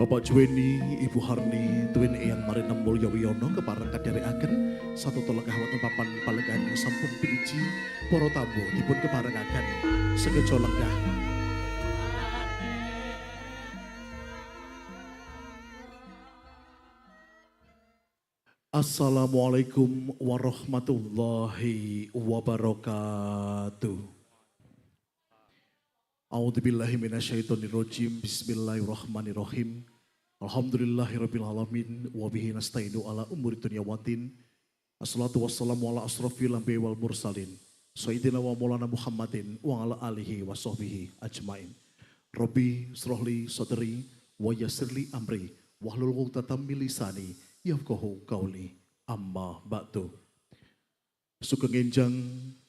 Bapak Juweni, Ibu Harni, Tuwin Eyang Marinem Mulya Wiyono kepareng kadherekaken satu telengah wonten papan palegahan ing sampun piniji para tamu dipun keparengaken sekejo lenggah. Assalamualaikum warahmatullahi wabarakatuh. A'udzubillahi minasyaitonirrajim. Bismillahirrahmanirrahim. Alhamdulillahirabbil alamin wa bihi nasta'inu ala umuri dunya waddin. Assalatu wassalamu ala asrofil anbiya'i wal mursalin. Sayyidina wa maulana Muhammadin wa ala alihi wa sahbihi ajmain. Rabbi srohli sadri wa yassirli amri wahlul 'uqdatam min lisani yafqahu qawli. Amma ba'du. Sugeng enjang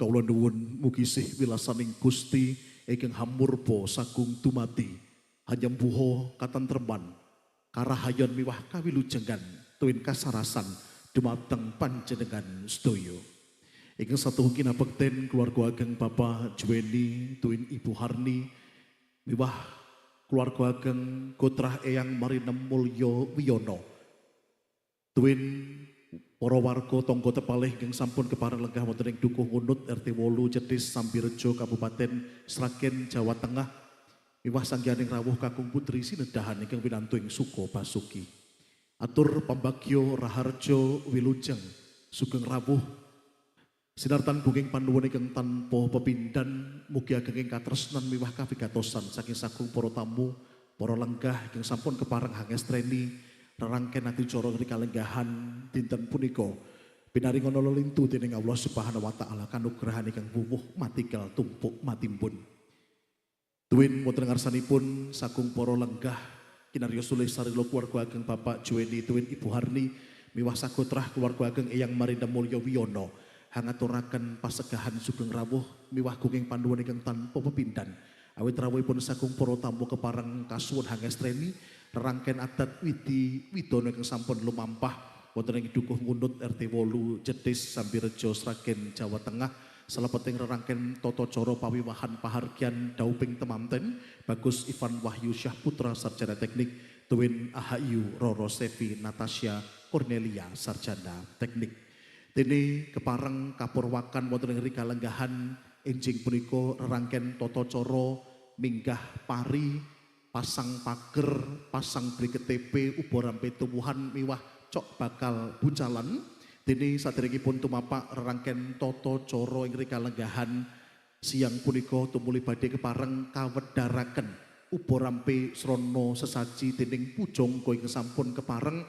kawula nuwun mugi sih wilasaning Gusti ingkang hamurpa sagung tumati hanyembuha katentreman karahayan miwah kawilujengan tuwin kasarasan dumateng panjenengan sedaya. Ingkang satuhun kinabekten keluarga ageng Bapak Juweni tuwin Ibu Harni miwah keluarga ageng Kotrah Eyang Marinem Mulya Wiyono tuwin para warga tangga tepalih ingkang sampun kepareng lenggah wonten ing Dukuh Ngunut RT 8 Jetis Sambirejo Kabupaten Sragen Jawa Tengah miwah sanggihaning rawuh kakung putri sinedahan ingkang winantu ing Suko Basuki. Atur pambagyo Raharjo Wilujeng sugeng rawuh sinartan bunging panuwun ingkang tanpa pepindhan mugi ageng ing katresnan miwah kawigatosan saking sagung para tamu para lenggah ingkang sampun kepareng hangestreni rerangken adicara kalenggahan dinten punika pinaringono lelintu dening Allah Subhanahu wa taala kanugrahan ingkang wuwuh matikel tumpuk matimbun. Tuwin wonten ngarsanipun sagung para lenggah kinarya sulih sarila keluarga ageng Bapak Juweni tuwin Ibu Harni miwah sagotrah keluarga ageng Eyang Marinem Mulya Wiyono hangaturaken pasegahan sugeng rawuh miwah gunging panuwun ingkang tanpa pepindhan. Awit rawuhipun sagung para tamu kepareng kasuwun hangestreni rangken adat widi widono ingkang sampun lumampah wonten ing Dukuh Ngunut RT 8 Jetis Sambirejo Sragen Jawa Tengah salebeting rerangken tata cara pawiwahan pahargyan dauping temanten Bagus Ivan Wahyu Syah Putra Sarjana Teknik tuwin Ahayu Roro Sevi Natasha Cornelia Sarjana Teknik. Dene kepareng kapurwakan wonten ing kalenggahan enjing punika rerangken tata cara minggah pari pasang pager, pasang beli KTP, uborampe tumbuhan miwah cok bakal buncalan. Dene saderengipun tumapak rerangken tata cara ing kalenggahan siang punika tumuli badhe kepareng kawedharaken uborampe srana sesaji dening pujangga ing sampun kepareng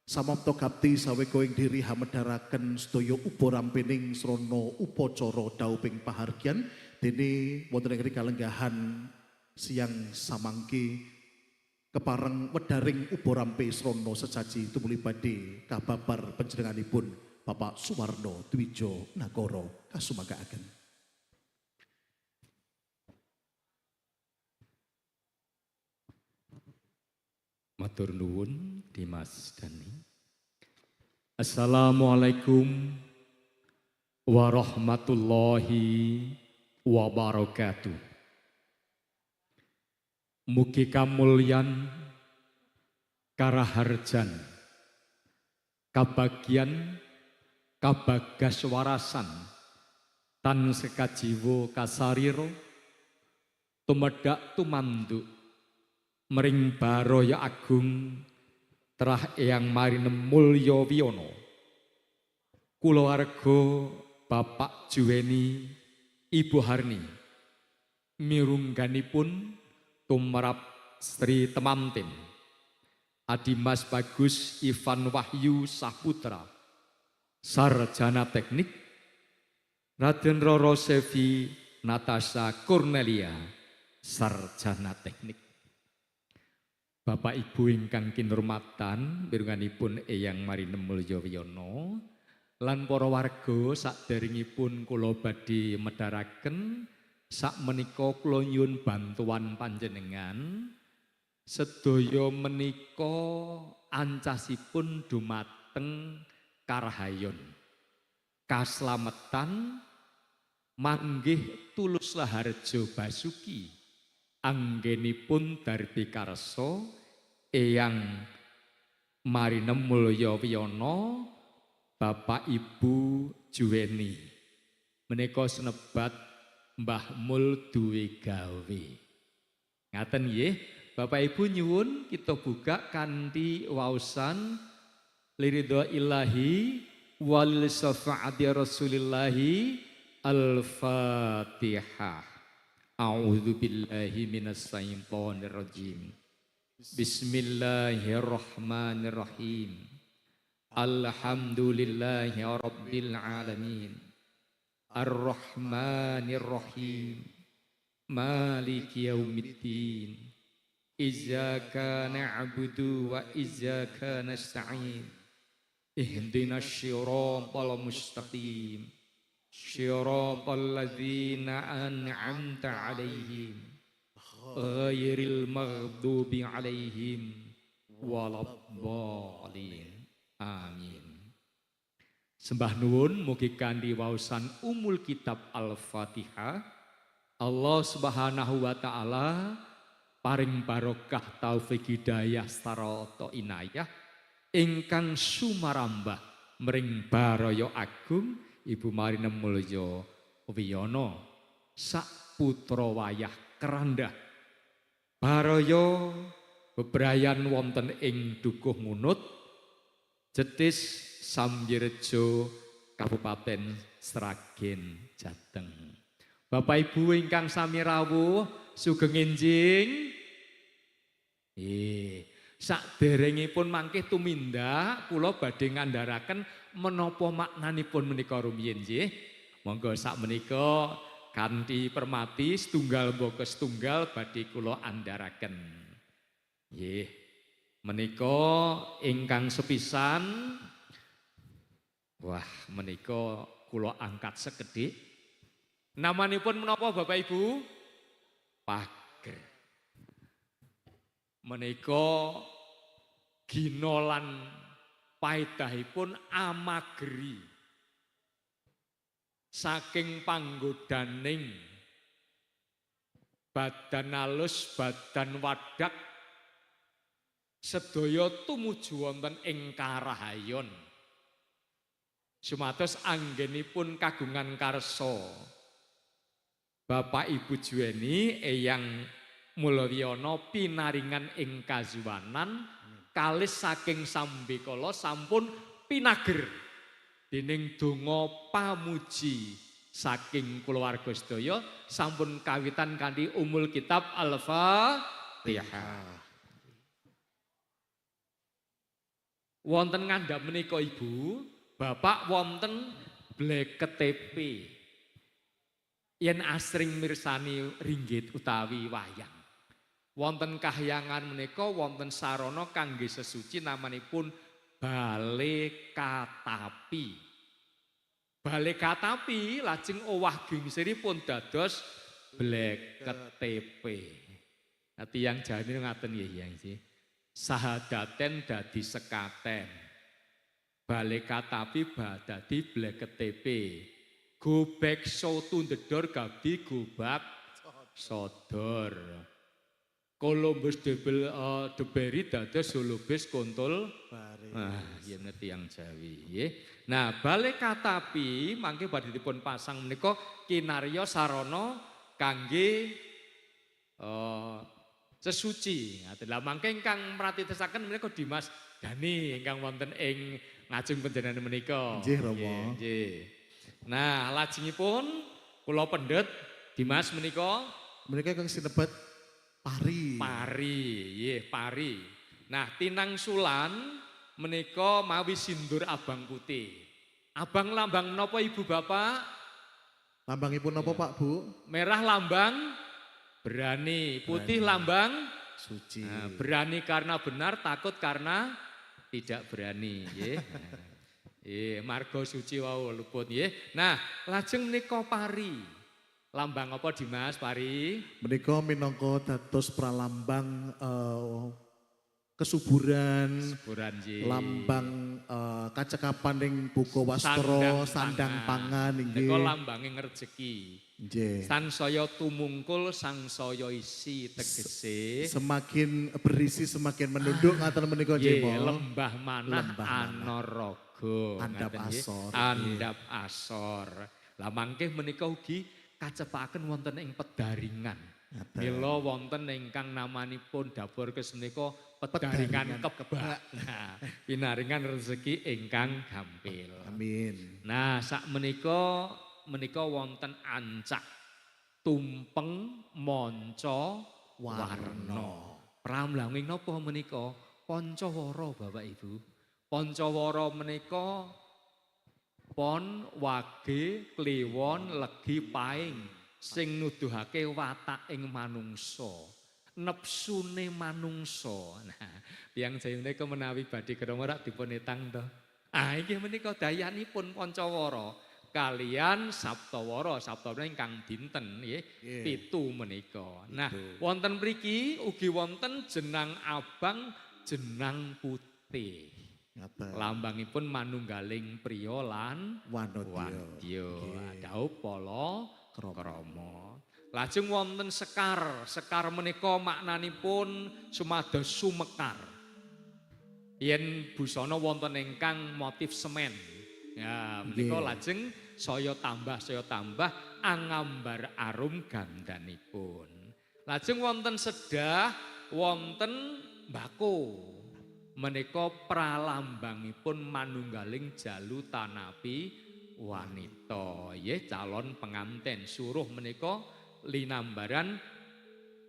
samapta gapti saweka ing diri hamedharaken sedaya uborampening srana upacara dauping pahargyan dene wonten ing kalenggahan siang samangke kepareng wedharing uborampe srana sesaji tumuli badhe kababar panjenenganipun Bapak Suwarno Dwijo Nagara kasumangkaaken. Matur nuwun Dimas Dani. Assalamualaikum warahmatullahi wabarakatuh. Mugi kamulyan karaharjan kabagyan kabagas warasan tan sekajiwa kasariro tumedhak tumanduk mring baraya agung Trah Eyang Marinem Mulya Wiyono kulawarga Bapak Juweni Ibu Harni mirungganipun tumrap Sri Temanten Adimas Bagus Ivan Wahyu Saputra Sarjana Teknik Raden Roro Sevi Natasha Cornelia Sarjana Teknik. Bapak Ibu ingkang kinurmatan mirunganipun Eyang Marinem Mulya Wiyono lan para warga saderengipun kula badhe medharaken sakmenika kula nyuwun bantuan panjenengan sedaya menika ancasipun dumateng karahayon kaslametan manggih tulus Raharjo Basuki anggenipun darbi karsa Eyang Marinem Mulya Wiyana, Bapak Ibu Juweni. Menika senebat Mbah Mul duwe gawe. Ngaten nggih, Bapak Ibu nyuwun kita buka kanthi waosan liridha ilahi wal syafaati Rasulillahi Al-Fatihah. A'udzu billahi minas syaitonir rajim. Bismillahirrahmanirrahim. Alhamdulillahi rabbil alamin. Ar-Rahmanir-Rahim. Maliki yaumiddin. Iyyaka na'budu wa iyyaka nasta'in. Ihdinas shiratal mustaqim. Shiratal ladzina an'amta 'alaihim ghairil maghdubi 'alaihim waladdallin. Amin. Sembah nuwun mugi kanthi waosan umul kitab Al-Fatihah Allah Subhanahu wa taala paring barokah taufik hidayah sarata inayah ingkang sumarambah mring baraya agung Ibu Marinem Mulya Wiyana sak putra wayah kerandah baraya bebrayan wonten ing Dukuh Ngunut Jetis Sambirejo Kabupaten Sragen Jateng. Bapak Ibu ingkang sami rawuh sugeng enjing. Saderengipun mangke tumindak kula badhe ngandharaken menapa maknanipun menika rumiyin nggih. Monggo sakmenika kanthi permati setunggal mbaka setunggal badhe kula andharaken. Nggih. Menika ingkang sepisan wah menika kula angkat sekedhik. Namanipun menapa Bapak Ibu? Pager. Menika gina lan paedahipun amageri saking panggodaning badan alus badan wadak sedaya tumuju wonten ing karahayon sumados anggenipun kagungan karsa Bapak Ibu Juweni Eyang Mulawiyana pinaringan ing kazuwanan kalis saking sambekala sampun pinager dening donga pamuji saking kulawarga sedaya sampun kawitan kanthi umul kitab Al-Fatihah. Wonten ngandhap menika Ibu, Bapak wonten bleketep yen asring mirsani ringgit utawi wayang. Wonten kahyangan menika wonten sarana kangge sesuci namanipun Bale Katapi. Bale Katapi lajeng owah gingsiripun dados bleketep. Nah tiyang Jawa ngaten nggih ya nggih. Sahadaten dadi sekaten. Bale Katapi dadi bleketep. Gobek sotu ndedor gabdi gobak sodor. Columbus deberi dados Holobes kontol bari. Iya ngerti yang Jawi. Nah, Bale Katapi mangke badhe dipun pasang menika kinarya sarana kangge sesuci. Lah mangke ingkang mratitesaken menika Dimas Dani ingkang wonten ing ngajeng panjenengan menika. Nggih, Rama. Nggih. Nah, lajengipun kula pendhet Dimas menika kang sinebat pari. Pari. Nah, tinangsulan menika mawi sindur abang putih. Abang lambang napa Ibu Bapak? Lambangipun napa Pak Bu? Merah lambang berani, putih lambang suci. Nah, berani karena benar, takut karena tidak berani, nggih. Marga suci wau luput nggih. Nah, lajeng menika pari. Lambang apa Dimas pari? Menika minangka dados pralambang kesuburan, lambang kacekapan ing buka wastra, sandang pangan inggih. Menika lambange rezeki. Nggih. Sansaya tumungkul sangsaya isi tegese Semakin berisi semakin menunduk ngaten menika nggih. nggih lembah manah Lembah manah. anaraga Andap ngaten nggih. asor, Andap asor. Lah mangke menika ugi kacepaken wonten ing pedaringan. Ngaten. Mila wonten ingkang namanipun dapur kes menika pedaringan kebak. Nah, pinaringan rezeki ingkang gampil. Amin. Nah, sak menika wonten ancak tumpeng manca warna. Pramlanging napa menika? Pancawara Bapak Ibu. Pancawara menika pon, wage, kliwon, legi, paing sing nuduhake wataking manungsa. Nepsune manungsa. Nah, tiyang Jawa menika menawi badhe krama rak dipun etang to. Ah inggih menika dayanipun Pancawara kalian Saptawara. Saptawara ingkang dinten nggih 7 menika. Nah, wonten mriki ugi wonten jenang abang, jenang putih. Ngaten. Lambangipun manunggaling priya lan wadya. Daup pala krama. Lajeng wonten sekar. Sekar menika maknanipun sumados sumekar. Yen busana wonten ingkang motif semen. Ya, menika lajeng saya tambah angambar arum gandanipun. Lajeng wonten sedah, wonten mbako. Menika pralambangipun manunggaling jalu tanapi wanita. Nggih, calon penganten suruh menika linambaran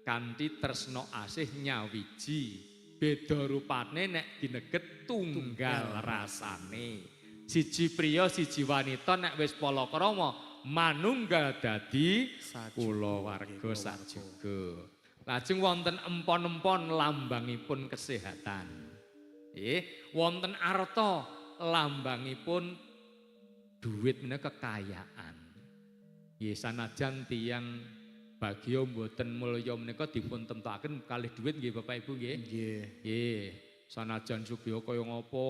kanthi tresna asih nyawiji. Beda rupane nek gineget tunggal rasane. Siji priya siji wanita nek wis palakrama manunggal dadi kulawarga sajuga. Lajeng wonten empon-empon lambangipun kesehatan. Wonten arta lambangipun duit menika kekayaan. Nggih sanajan tiyang bagya mboten mulya menika dipun temtokaken kalih duit nggih Bapak Ibu nggih. Nggih. Sanajan sugih kaya ngapa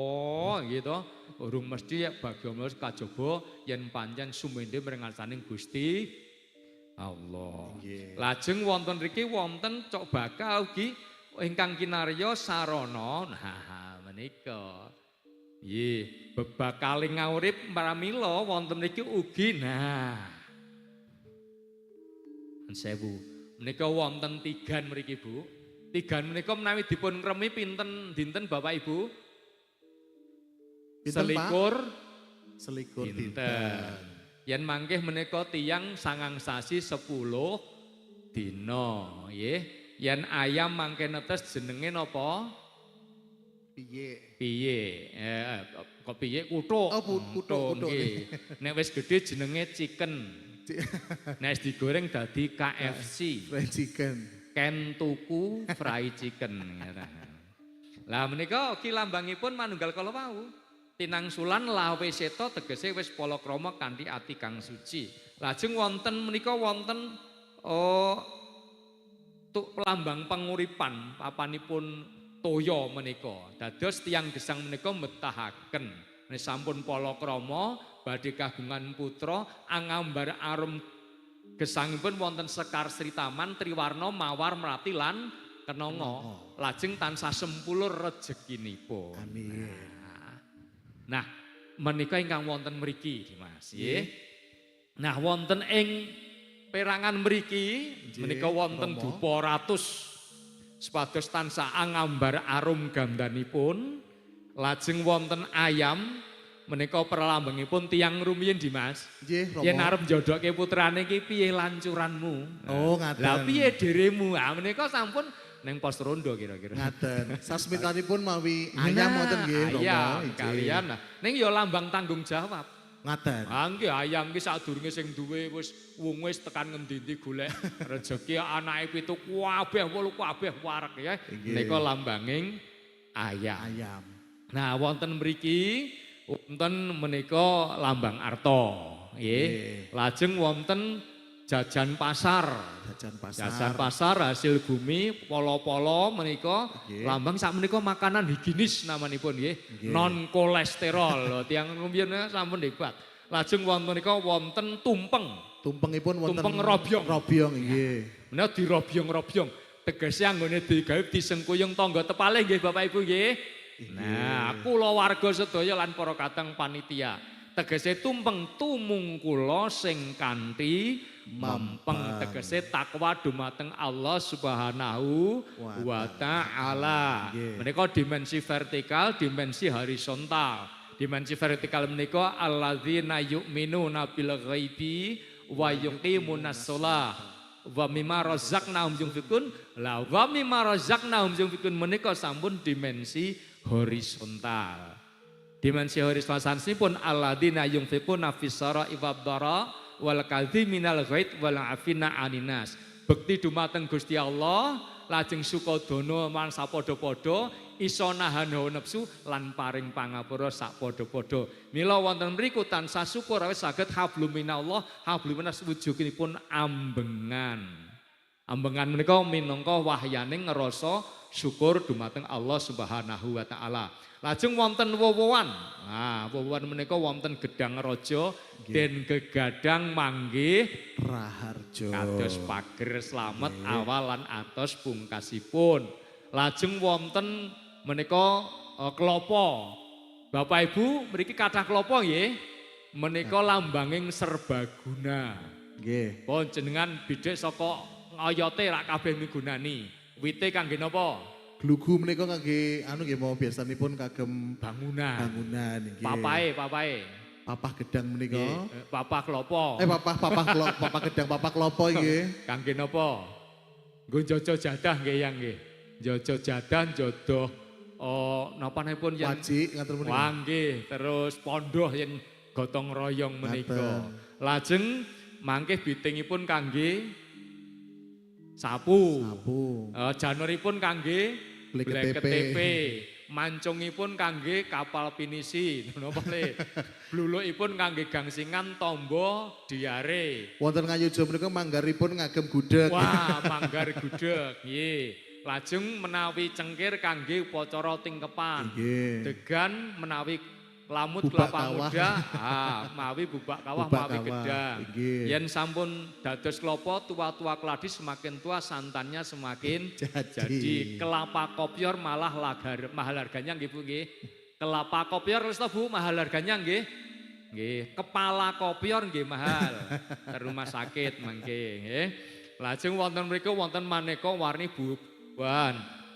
nggih to, urung mesti bagya mulya kajaba yen pancen sumende mrengasaning Gusti Allah. Lajeng wonten riki wonten cok bakal ugi ingkang kinarya sarana. Nah, menika. Nggih, bebakaling ngurip pramila wonten niki ugi sewu. Menika wonten tigan mriki Bu. Tigan menika menawi dipun ngremi pinten dinten Bapak Ibu? Selikur dinten. Yen mangkih menika tiyang 9 sasi 10 dina, nggih. Yen ayam mangke netes jenenge napa? Piye. Kok piye kuthuk. Oh, kuthuk. Nggih. Nek wis gedhe jenenge chicken. Nek digoreng dadi KFC. Fried chicken. Ken tuku fried chicken. Lah menika ugi lambangipun manunggal kala wau. Tinangsulan lawe seta tegese wis palakrama kanthi ati kang suci. Lajeng wonten menika wonten lambang penguripan papanipun toya menika. Dados tiyang gesang menika mbetahaken nek sampun palakrama badhe kagungan putra angambar arum gesangipun wonten sekar Sri Taman Triwarna Mawar Melati lan Kenanga. Lajeng tansah sempulur rejekinipun. Amin. Nah, menika ingkang wonten mriki, Mas, nggih. Nah, wonten ing perangan mriki menika wonten dupa ratus supados tansah angambar arum gandanipun. Lajeng wonten ayam menika pralambangipun tiyang rumiyin Dimas. Nggih, Rama. Yen arep njodokke putrane iki piye lancuranmu? Oh, ngaten. Lah piye dheremu? Ah menika sampun ning pos rondo kira-kira. Ngaten. Sasmitanipun mawi ayam wonten nggih, Rama. Ayam kalian. Ning ya lambang tanggung jawab. Ngaten. Ah nggih ayam ki sadurunge sing duwe wis wis tekan ngendi-endi golek rejeki anake 7 kabeh 8 kabeh wareg ya. Nika lambanging ayam. Nah, wonten mriki wonten menika lambang arta, nggih. Lajeng wonten jajan pasar. Jajan pasar hasil bumi polo-polo menika lambang sak menika makanan higienis namanipun nggih. Non kolesterol. Tiyang rumiyin sampun hebat. Lajeng wonten menika wonten tumpeng. Tumpengipun wonten Tumpeng robyong. Robyong nggih. Menawa dirobyong-robyong, tegese anggone digawe disengkuyung tangga tepale nggih Bapak Ibu nggih. Nah, kula warga sedaya lan para kadang panitia, tegese tumpeng tumung kula sing kanthi mampeng, tegese takwa dumateng Allah Subhanahu wa taala. Menika dimensi vertikal, dimensi horizontal. Dimensi vertikal menika alladzina yu'minuna bil ghaibi wa yuqimunas shalah wa mimma razaqnahum yunfikun. La wa mimma razaqnahum yunfikun menika sampun dimensi horizontal. Dimensi horizontal pun alladzina yunfikuna fis sarai wad-dara wal kadhiminal ghaid wal afina aninas. Bekti dumateng Gusti Allah, lajeng sukodana marang sapadha-padha, iso nahan hawa nafsu lan paring pangapura sak padha-padha. Mila wonten mriku tansah syukur awit saged hablum minallah, hablum minas wujudipun ambengan. Ambengan menika minangka wahyaning ngrasa syukur dumateng Allah Subhanahu wa taala. Lajeng wonten wowoan. Nah, wowoan menika wonten Gedang Raja den gegadang manggih Raharjo. kados pager slamet awal lan atos pungkasipun. Lajeng wonten menika klapa. Bapak Ibu mriki kathah klapa nggih. Menika lambanging serbaguna. Nggih. Pun jenengan bidik saka oyote rak kabeh migunani. Wite kangge napa? Glugu menika kangge anu nggih mau biasanipun kagem Bangunan. bangunan nggih. Papahe. Papah gedang menika. Papah klopo. Papah gedang papah klopo nggih. Kangge napa? Nggo njojo jadah nggih yang nggih. Njojo jadah jodoh napanipun yen Wajik ngaten menika. Wah nggih, terus pondoh yen gotong royong menika. Lajeng mangke bitingipun kangge sapu. Januripun kangge KTP. Mancungipun kangge kapal pinisi. Napa le? Blulukipun kangge gangsingan tombo diare. Wonten Ngayuja menika manggaripun ngagem gudeg. Wah, manggar gudeg. Nggih. Lajeng menawi cengkir kangge upacara tingkepan. Degan menawi lamut kelapa muda, mawi bubak kawah, mawi gedang. Yen sampun dados klapa tua-tua keladi semakin tua santannya semakin jadi. Kelapa kopior malah mahal harganya nggih Bu nggih. Kelapa kopior wis Bu mahal harganya nggih. Nggih, kepala kopior nggih mahal. Rumah sakit mangke nggih. Lajeng wonten mriku wonten maneka warni buah.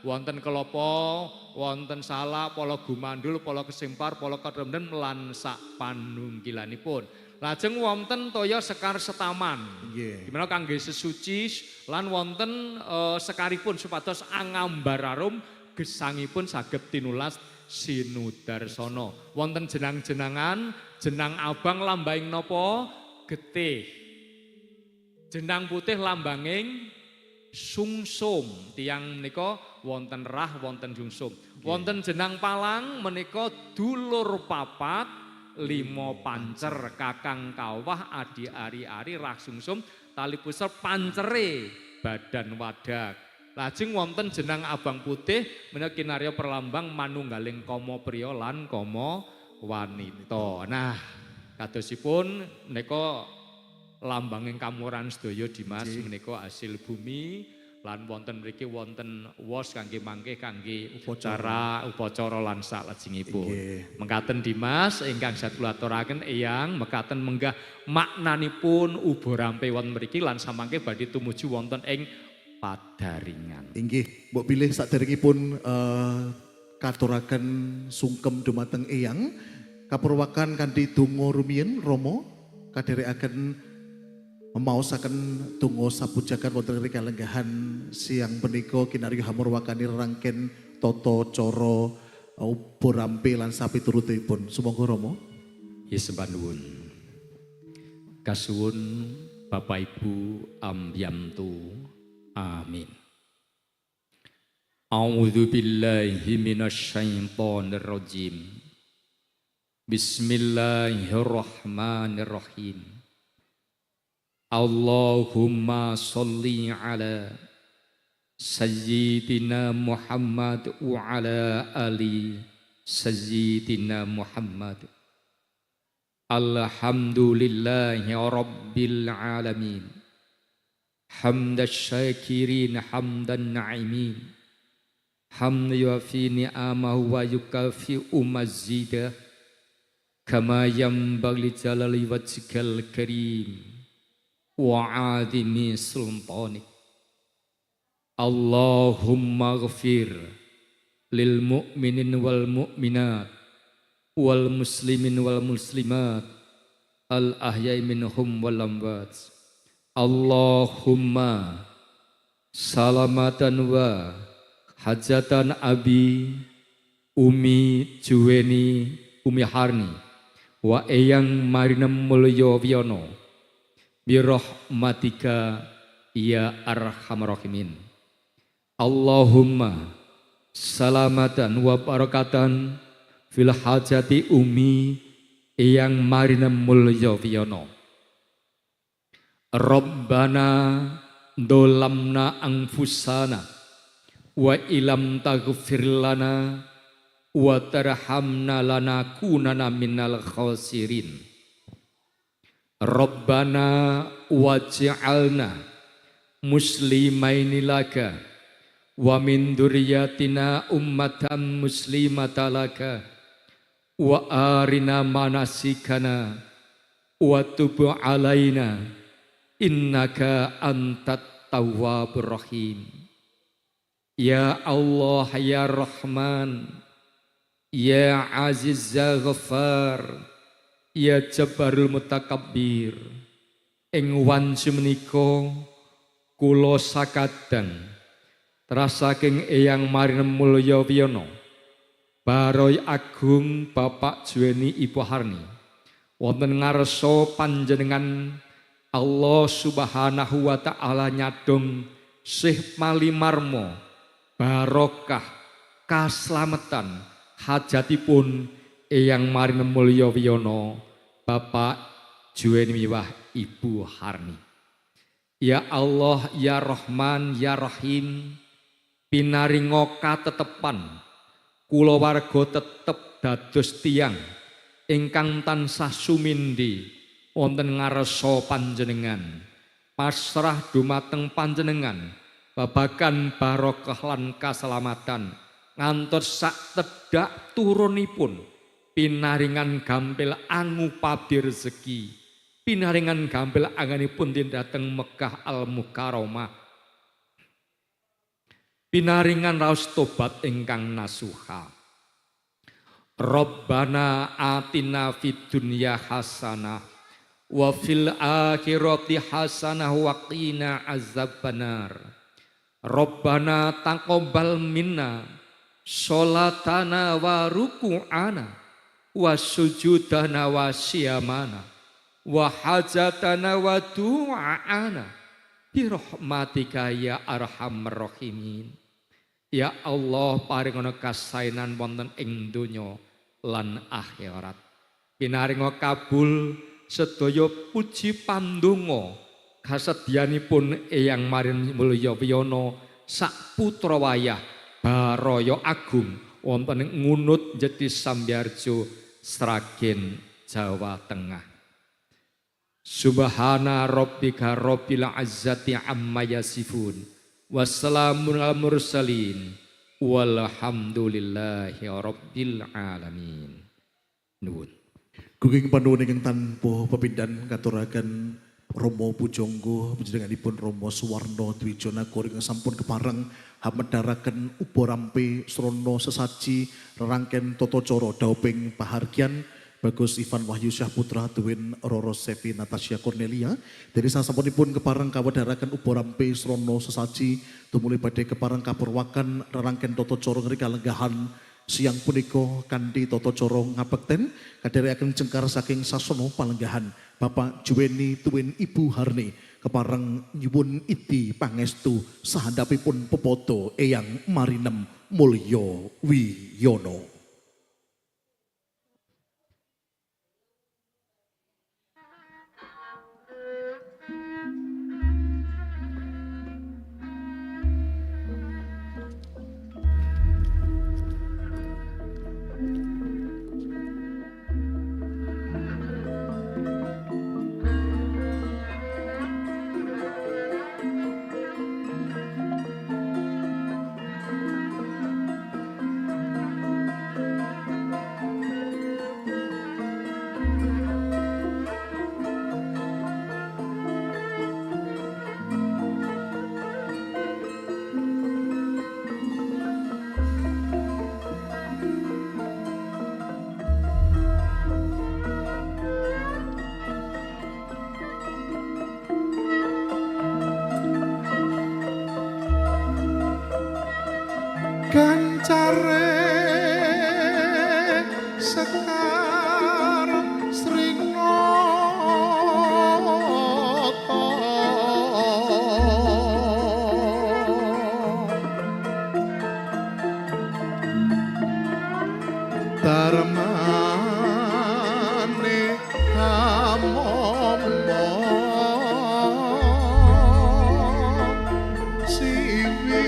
Wonten kelapa, wonten salak, pala gumandul, pala kesimpar, pala kedemden lan sak panungkilanipun. Lajeng wonten toya sekar setaman. Gimana kangge sesuci lan wonten sekaripun supados angambararum gesangipun saged tinulas sinudarsana. Wonten jenang-jenangan, jenang abang lambanging napa? Getih. Jenang putih lambanging sungsum. Tiang menika wonten rah wonten sungsum. Wonten jenang palang menika dulur papat lima pancer kakang kawah adi ari-ari rah sungsum tali pusar pancere badan wadak. Lajeng wonten jenang abang putih menika kinarya perlambang manunggaling kama priya lan kama wanita. Nah, kadosipun menika lambanging kamuran sedaya Dimas menika hasil bumi lan wonten mriki wonten wos kangge mangke kangge upacara lan salajengipun. Mekaten Dimas ingkang saged kula aturaken eyang mekaten menggah maknanipun ubo rampe wonten mriki lan samangke badhe tumuju wonten ing Padaringan. Inggih, mbok bilih saderengipun katuraken sungkem dumateng eyang kapurwakan kanthi donga rumiyin Rama kaderekaken memaosaken donga sapujakan wonten ing kalenggahan siang punika kinarya hamurwakani rangken tata cara ubo rampe lan sapiturutipun. Sumangga Rama. Sembah nuwun. Kasuwun Bapak Ibu ambiyantu. Amin. A'udzu billahi minasyaitonir rajim. Bismillahirrahmanirrahim. Allahumma sholli ala Sayyidina Muhammad wa ala ali Sayyidina Muhammad. Alhamdulillahi rabbil alamin. Hamdas syakirin hamdan na'imin. Hamd yuafi ni'amahu wa yukafi'u mazidah. Kama yanbaghi jalali wajhikal karim wa 'azimi sultanik. Allahumma ghfir lil mu'minin wal mu'minat wal muslimin wal muslimat al ahya'i minhum wal amwat. Allahumma salamatan wa hajatan abi umi juweni umi harni wa eyang marinem mulya wiyana birahmatika ya arhamar rahimin. Allahumma salamatan wa barakatan fil hajati umi eyang marinem mulya wiyana. Rabbana dolamna anfusana wa ilam taghfir lana wa tarhamna lanakunana minal khasirin. Rabbana waj'alna muslimaini laka wa min dzurriyyatina ummatan muslimatan laka wa arina manasikana wa tub alaina innaka antat tawwabur rahim. Ya Allah ya Rahman ya Aziz ya Ghaffar ya Jabbarul Mutakabbir. Ing wanci menika kula sakadang trasaking eyang marinem mulya wiyana Baroy Agung Bapak Juweni Ibu Harni wonten ngarsa panjenengan Allah Subhanahu wa taala nyadong sih malimarmo barokah kaslametan hajatipun eyang marinem mulya wiyana Bapak Juweni miwah Ibu Harni. Ya Allah ya Rahman ya Rahim pinaringa katetepan kula warga tetep dados tiyang ingkang tansah sumindi wonten ngarsa panjenengan pasrah dumateng panjenengan babagan barokah lan kaselamatan ngantos sak tedhak turunipun pinaringan gampil angupabi rezeki pinaringan gampil anganipun dhateng Mekah Al Mukarramah pinaringan raos tobat ingkang nasuha. Rabbana atina fid dunya hasanah wa fil akhirati hasanah wa qina azabannar. Rabbana taqabbal minna sholatana wa ruku'ana wa sujudana wa siyamana wa hajatana wa du'ana birahmatika ya arhamar rahimin. Ya Allah paringana kasainan wonten ing donya lan akhirat. Pinaringa kabul sedaya puji pandonga kasedyanipun eyang marin mulya wiyana sak putra wayah Baraya Agung wonten ing Ngunut Jeti Sambiarjo Sragen Jawa Tengah. Subhana rabbika rabbil izzati amma yasifun wassalamun alal mursalin walhamdulillahi rabbil alamin. Nuwun. Gunging panuwun ingkang tanpa pepindhan katuraken Romo Pujangga panjenenganipun Romo Suwarno Dwijonagara ingkang sampun kepareng hamedharaken ubarampe srana sesaji rerangken tata cara dauping pahargyan Bagus Ivan Wahyu Syahputra tuwin Roro Sevi Natasha Cornelia dari sasampunipun kepareng kawedharaken ubarampe srana sesaji tumuli badhe kepareng kapurwakan rerangken tata cara ngrika lenggahan siang punika kanthi tata cara ngabekten kadherekaken jengkar saking sasana palenggahan Bapak Juweni tuwin Ibu Harni kepareng nyuwun idi pangestu sahandapipun pepoto eyang marinem mulya wiyana. care sekar Srinata darmane amombo siwi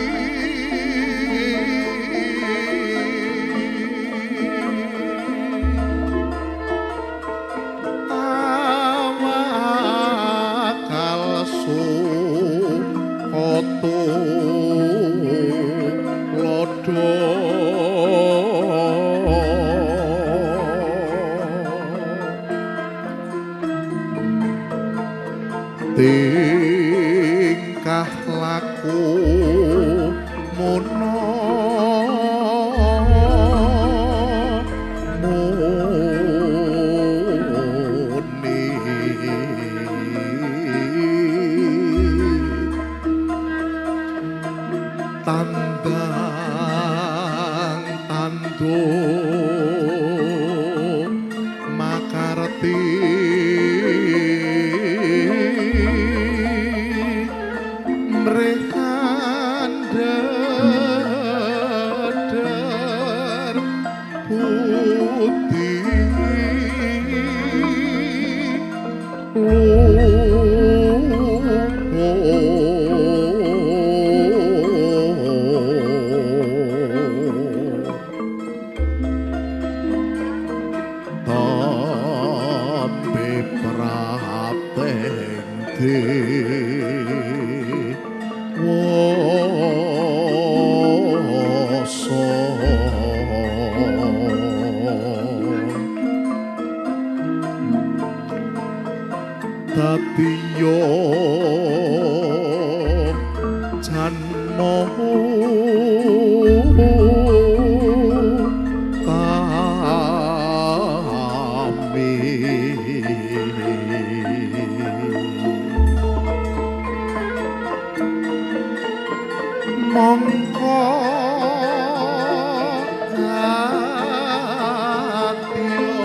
awakal sukoto lodo tingkah laku mono muni tandang tanduk makarti mrekan dadar putih tambe prapteng woso tatiyo janmo kami mongko katio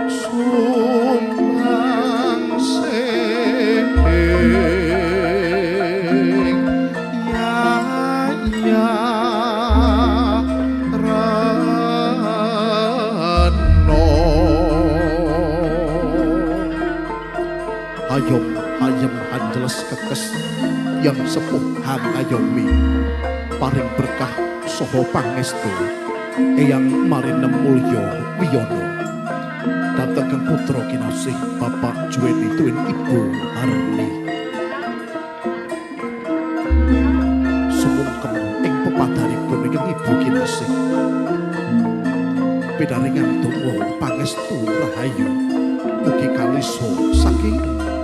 sumbang sing yaya rano ayom ayem anjeles kekes yang sepuh hang ayomi paring berkah soho pangestu eyang marinem mulya wiyono dateng kang putra kinasih Bapak Juweni tuwin Ibu Harni sumungkem ing pepadaripun ingkang Ibu kinasih pinaringan donga pangestu rahayu mugi kalisa saking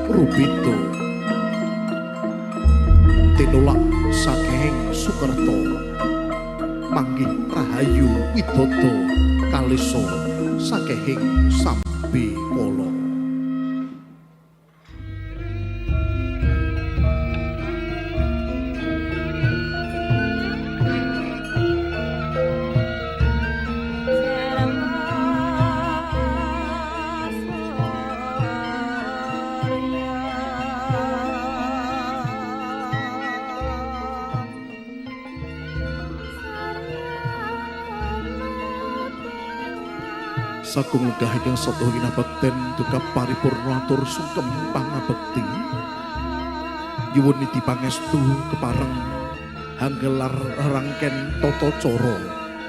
Rubito tinulak saking Sukerto manggih rahayu widodo kalisa saking Sambi Kala sagung legah ingkang sedaya kinabekten duka paripurna atur sungkem pangabekti nyuwun niti pangestu kepareng hanggelar rangken tata cara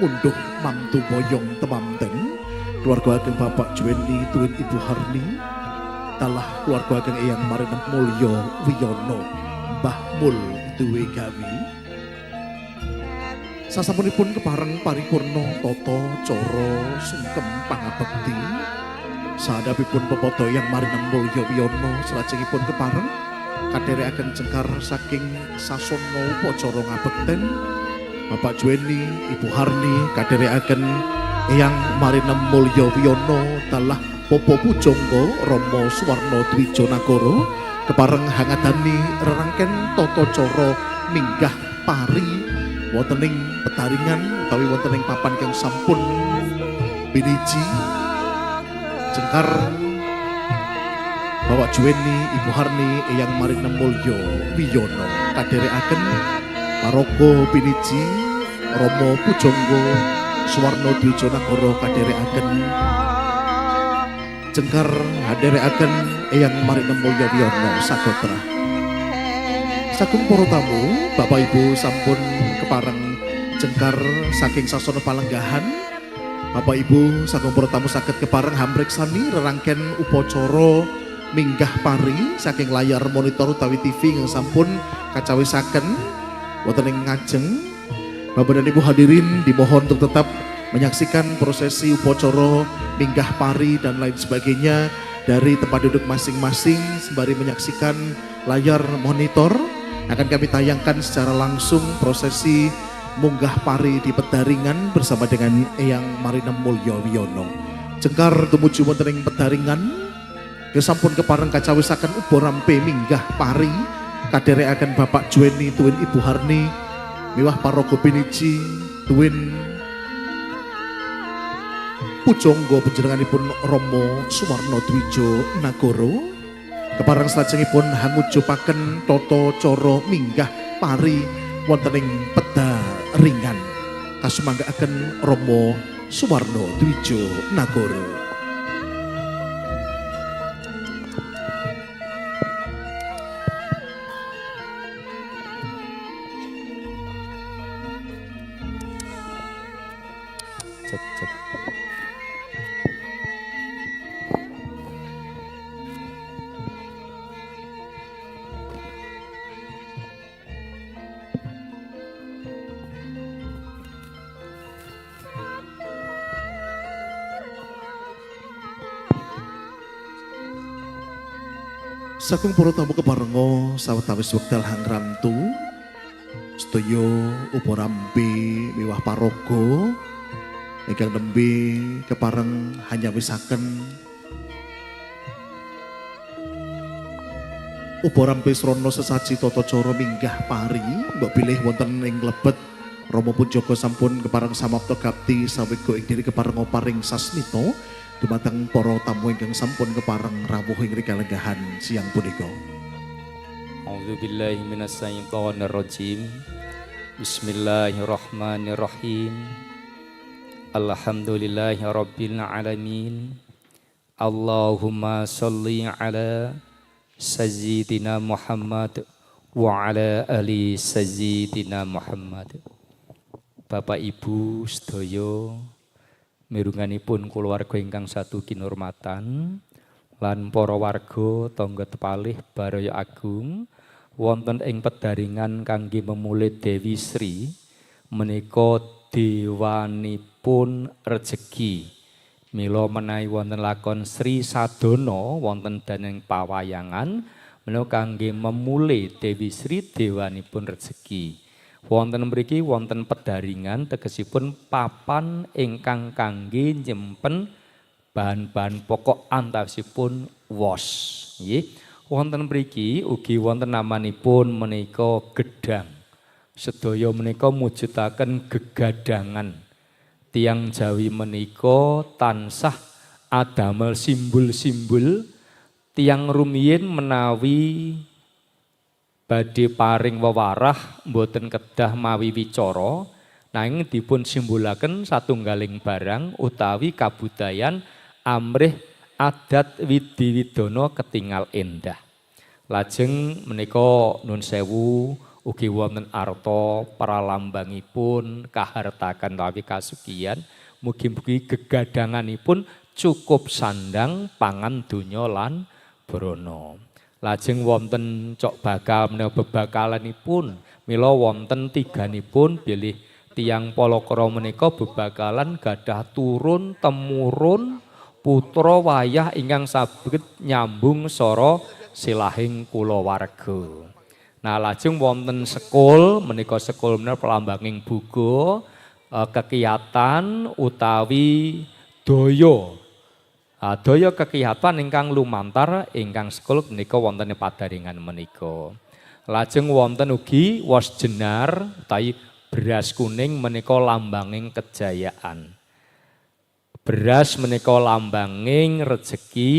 mundhuh mantu boyong temanten keluarga ageng Bapak Juweni tuwin Ibu Harni talah keluarga ageng Eyang Marinem Mulya Wiyono Mbah Mul duwe gawi sasampunipun kepareng paripurna tata cara sungkem pangabekti sadhapipun pepada Eyang Marinem Mulya Wiyono salajengipun kepareng kadherekaken jengkar saking sasana upacara ngabekten Bapak Juweni Ibu Harni kadherekaken Eyang Marinem Mulya Wiyono talah Popo Pujangga Rama Suwarna Dwijanagara kepareng hangadani rerangken tata cara minggah pari wonten ing Petaringan utawi wonten ing papan kang sampun piniji jengkar Bapak Juweni, Ibu Harni, Eyang Marina Mulyo Wiyono kadherekaken paraga piniji Romo Pujangga Suwarno Dwijonagara kadherekaken jengkar hadherekaken Eyang Marina Mulyo Wiyono sagotra. Sagung para tamu, Bapak Ibu sampun kepareng jengkar saking sasana palenggahan. Bapak Ibu saking para tamu saged kepareng hamreksani rerangken upacara minggah pari saking layar monitor utawi TV yang sampun kacawisaken wonten ing ngajeng. Bapak dan Ibu hadirin dimohon untuk tetap menyaksikan prosesi upacara minggah pari dan lain sebagainya dari tempat duduk masing-masing sembari menyaksikan layar monitor. Akan kami tayangkan secara langsung prosesi munggah pari di Petaringan bersama dengan Eyang Marina Mulyo Wiyono. Jengkar tumuju wonten ing Petaringan kesampun kepareng kacawisaken ubo rampe minggah pari kadherekaken Bapak Juweni tuwin Ibu Harni miwah paraga piniji tuwin Pujangga panjenenganipun Romo Suwarno Dwijonagara kepareng salajengipun hangujupaken tata cara minggah pari wonten ing Petaringan kasumanggaaken Romo Suwarno Dwijonagara. Saking para tamu keparenga sawetawis wekdal hangrantu sedaya upa rampe miwah paraga ingkang nembe kepareng hanyawisaken upa rampe srana sesaji tata cara minggah pari mbok bilih wonten ing lebet Romo Pujangga sampun kepareng samapta gapti sawega ing diri kepareng paring sasmita dumateng para tamu ingkang sampun kepareng rawuh ing kalenggahan siang punika. A'udzubillahi minasyaitonir rajim. Bismillahirrahmanirrahim. Alhamdulillahi rabbil alamin. Allahumma shalli ala sayyidina Muhammad wa ala ali sayyidina Muhammad. Bapak Ibu sedaya mirunganipun kulawarga ingkang satu kinurmatan lan para warga tangga tepalih Baraya Agung wonten ing Petaringan kangge memulih Dewi Sri menika dewanipun rejeki mila menawi wonten lakon Sri Sadana wonten daning pawayangan menika kangge memulih Dewi Sri dewanipun rejeki. Wonten mriki wonten Petaringan tegesipun papan ingkang kangge nyimpen bahan-bahan pokok antawisipun wos. Nggih. Wonten mriki ugi wonten namanipun menika gedang. Sedaya menika mujudaken gegadangan. Tiang Jawi menika tansah adamel simbol-simbol tiang rumiyin menawi badhe paring wewarah mboten kedah mawi wicara nanging dipun simbolaken satunggaling barang utawi kabudayan amrih adat widi-widana ketingal endah. Lajeng menika nun sewu ugi wonten arta pralambangipun kahartakan utawi kasugihan mugi-mugi gegadanganipun cukup sandang pangan donya lan brana. Lajeng wonten cok bakal menawa bebakalanipun mila wonten tiganipun bilih tiyang Palakara menika bebakalan gadah turun temurun putra wayah ingkang saged nyambung sara silahing kulawarga. Nah lajeng wonten sekul menika sekul menika pelambanging buga kekiyatan utawi daya. Daya kekiyatan ingkang lumantar ingkang sekul menika wonten Petaringan menika. Lajeng wonten ugi wos jenar utawi beras kuning menika lambanging kejayaan. Beras menika lambanging rejeki,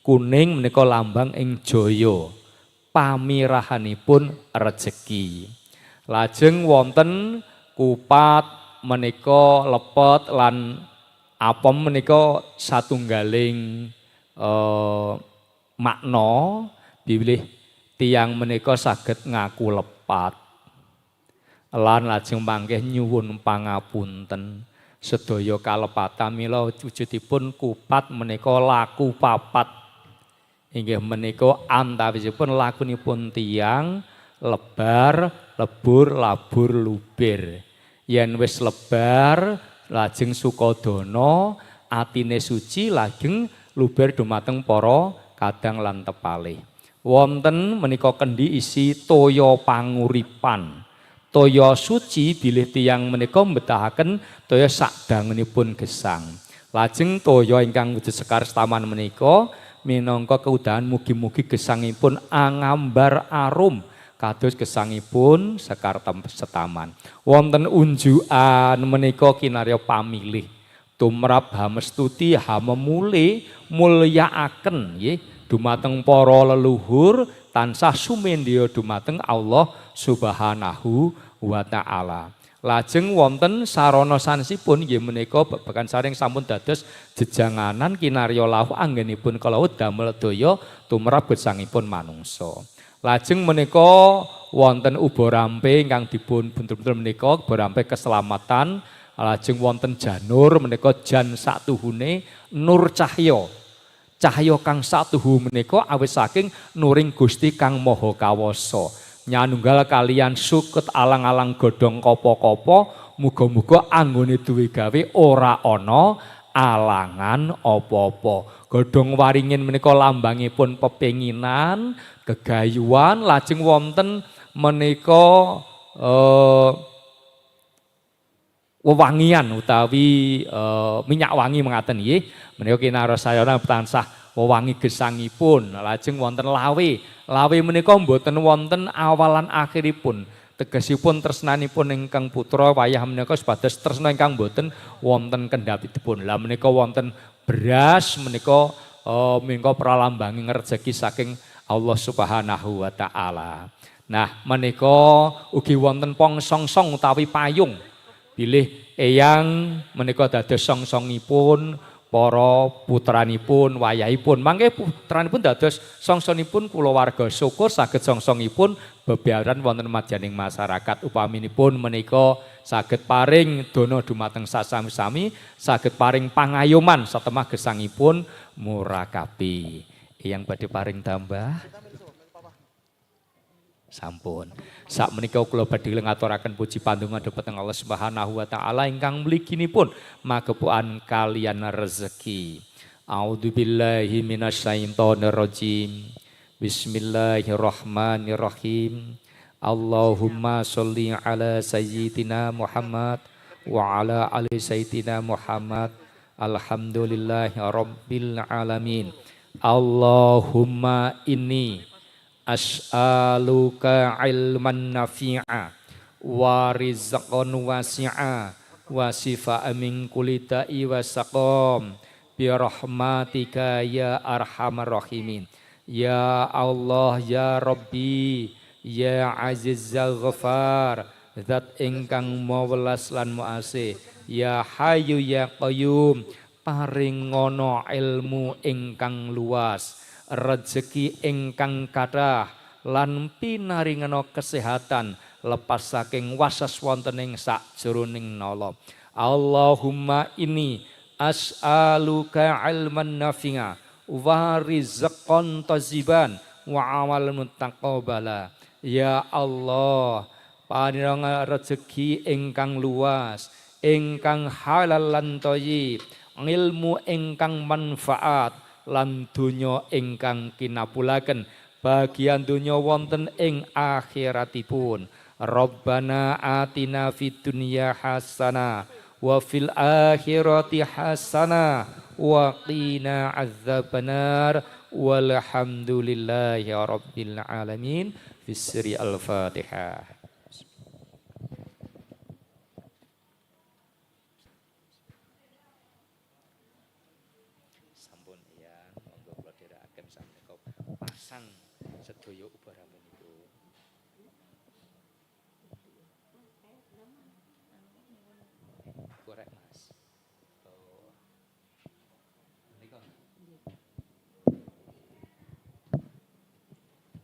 kuning menika lambang ing jaya. Pamirahanipun rejeki. Lajeng wonten kupat menika lepet lan apem menika satunggaling makna bilih tiyang menika saged ngaku lepat. Lan lajeng mangke nyuwun pangapunten. Sedaya kalepatan mila wujudipun kupat menika laku papat. Inggih menika antawisipun lakunipun tiyang lebar, lebur, labur, lubir. Yen wis lebar lajeng Sukodana atine suci lajeng luber dumateng para kadang lan tepalih. Wonten menika kendi isi toya panguripan. Toya suci bilih tiyang menika mbetahaken toya sadangunipun gesang. Lajeng toya ingkang wujud sekar setaman menika minangka keudahan mugi-mugi gesangipun angambar arum kados gesangipun sekar setaman. Wonten unjukan menika kinarya pamilih tumrap hamestuti hamemule mulyakaken nggih dumateng para leluhur tansah sumendya dumateng Allah Subhanahu wa taala. Lajeng wonten sarana sanesipun nggih menika babagan saring sampun dados jejanganan kinarya lawuh anggenipun kalawuh damel daya tumrap gesangipun manungsa. Lajeng menika wonten ubarampe ingkang dipun buntul-buntul menika ubarampe keselamatan. Lajeng wonten janur menika jan satuhune nur cahya. Cahya kang satuhu menika awit saking nuring Gusti Kang Maha Kawasa. Nyanunggal kalian sukut alang-alang godhong kapa-kapa, muga-muga anggone duwe gawe ora ana alangan apa-apa. Godhong waringin menika lambangipun pepenginan, gegayuhan, lajeng wonten menika wewangian utawi minyak wangi mengaten nggih. Menika kinarasayana tansah wewangi gesangipun. Lajeng wonten lawe. Lawe menika mboten wonten awalan akhiripun. Tegesipun tresnanipun ingkang putra wayah menika sebatas tresna ingkang mboten wonten kendhapipun. Lah menika wonten beras menika mengko pralambanging rejeki saking Allah Subhanahu wa taala. Nah, menika ugi wonten pongsongsong utawi payung. Bilih eyang menika dados songsongipun para putranipun, wayahipun. Mangke putranipun dados songsonipun kulawarga syukur saged songsongipun bebayaran wonten madyaning masyarakat. Upaminipun menika saged paring dana dumateng sasami-sami, saged paring pangayoman satemah gesangipun murakabi. Eyang badhe paring tambah. Sampun. Sak menika kula badhe ngaturaken puji pandonga dhateng Allah Subhanahu wa taala ingkang mliginipun magepokan kalian rezeki. A'udzubillahi minasyaitonir rajim. Bismillahirrahmanirrahim. Allahumma sholli ala sayyidina Muhammad wa ala ali sayyidina Muhammad. Alhamdulillahi rabbil alamin. Allahumma inni as'aluka ilman nafi'a wa rizqan wasi'a wa sifa'a min kulli da'i wa saqam bi rahmatika ya arhamar rahimin. Ya Allah ya Rabbi ya Aziz ya Ghafar zat ingkang mawelas lan muasih. Ya Hayyu ya Qayyum paring ngono ilmu ingkang luas, rezeki ingkang kathah lan pinaringana kesehatan lepas saking wasas wonten ing sakjroning nala. Allahumma inni as'aluka ilman nafi'a wa rizqan thayiban wa amalan mutaqabbala. Ya Allah, paringa rezeki ingkang luas, ingkang halal lan thayyib, ilmu ingkang manfaat lan donya ingkang kinapulaken, bagian donya wonten ing akhiratipun. Rabbana atina fid dunya hasanah wa fil akhirati hasanah wa qina adzabannar walhamdulillahi rabbil alamin. Bisri Al-Fatihah. Sampun ya, monggo kula dherekaken samenika pasang sedaya ubaramanipun. Korek Mas. Oh. Menika.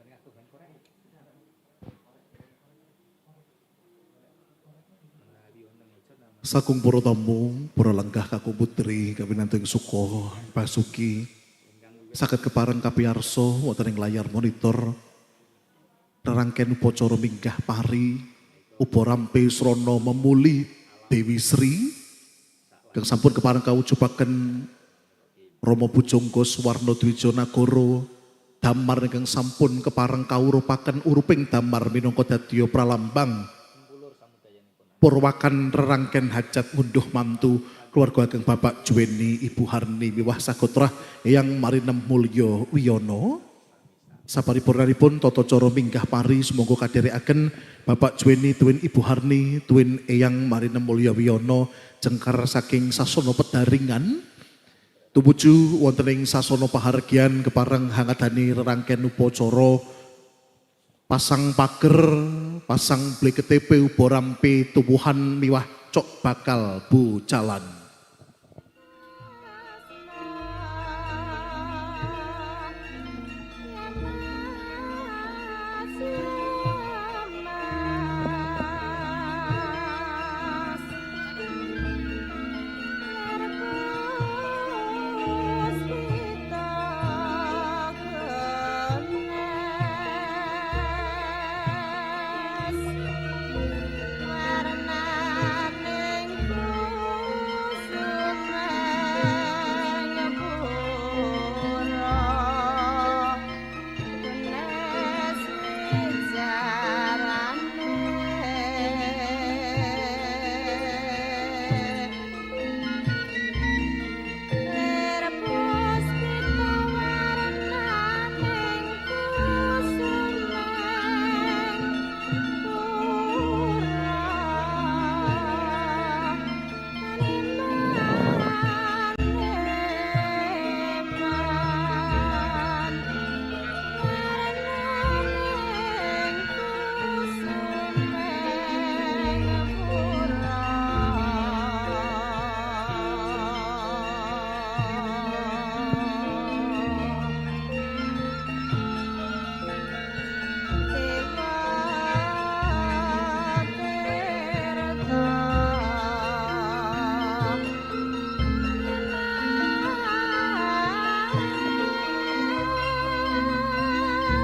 Bener aku kan korek. Sakung para tamu, para lenggah kakung putri, kawinantu ing suka, pasuki, saged kepareng kapiyarsa wonten ing layar monitor, rerangken upacara minggah pari, uparampe srana memuli Dewi Sri, kang sampun kepareng kawujubaken Rama Pujangga Suwarna Dwija Nagara, damar ingkang sampun kepareng kawurupaken uruping damar minangka dadya pralambang purwakan rerangken hajat ngunduh mantu keluarga ageng Bapak Juweni Ibu Harni miwah sagotra Eyang Marinem Mulya Wiyono. Saparipurnanipun tata cara minggah pari sumangga kadherekaken Bapak Juweni tuwin Ibu Harni tuwin Eyang Marinem Mulya Wiyono jengkar saking sasana pedaringan tumuju wonten ing sasana pahargyan kepareng hangadani rerangken upacara pasang pager, pasang bleketp ubarampe tubuhan miwah cok bakal bucalan.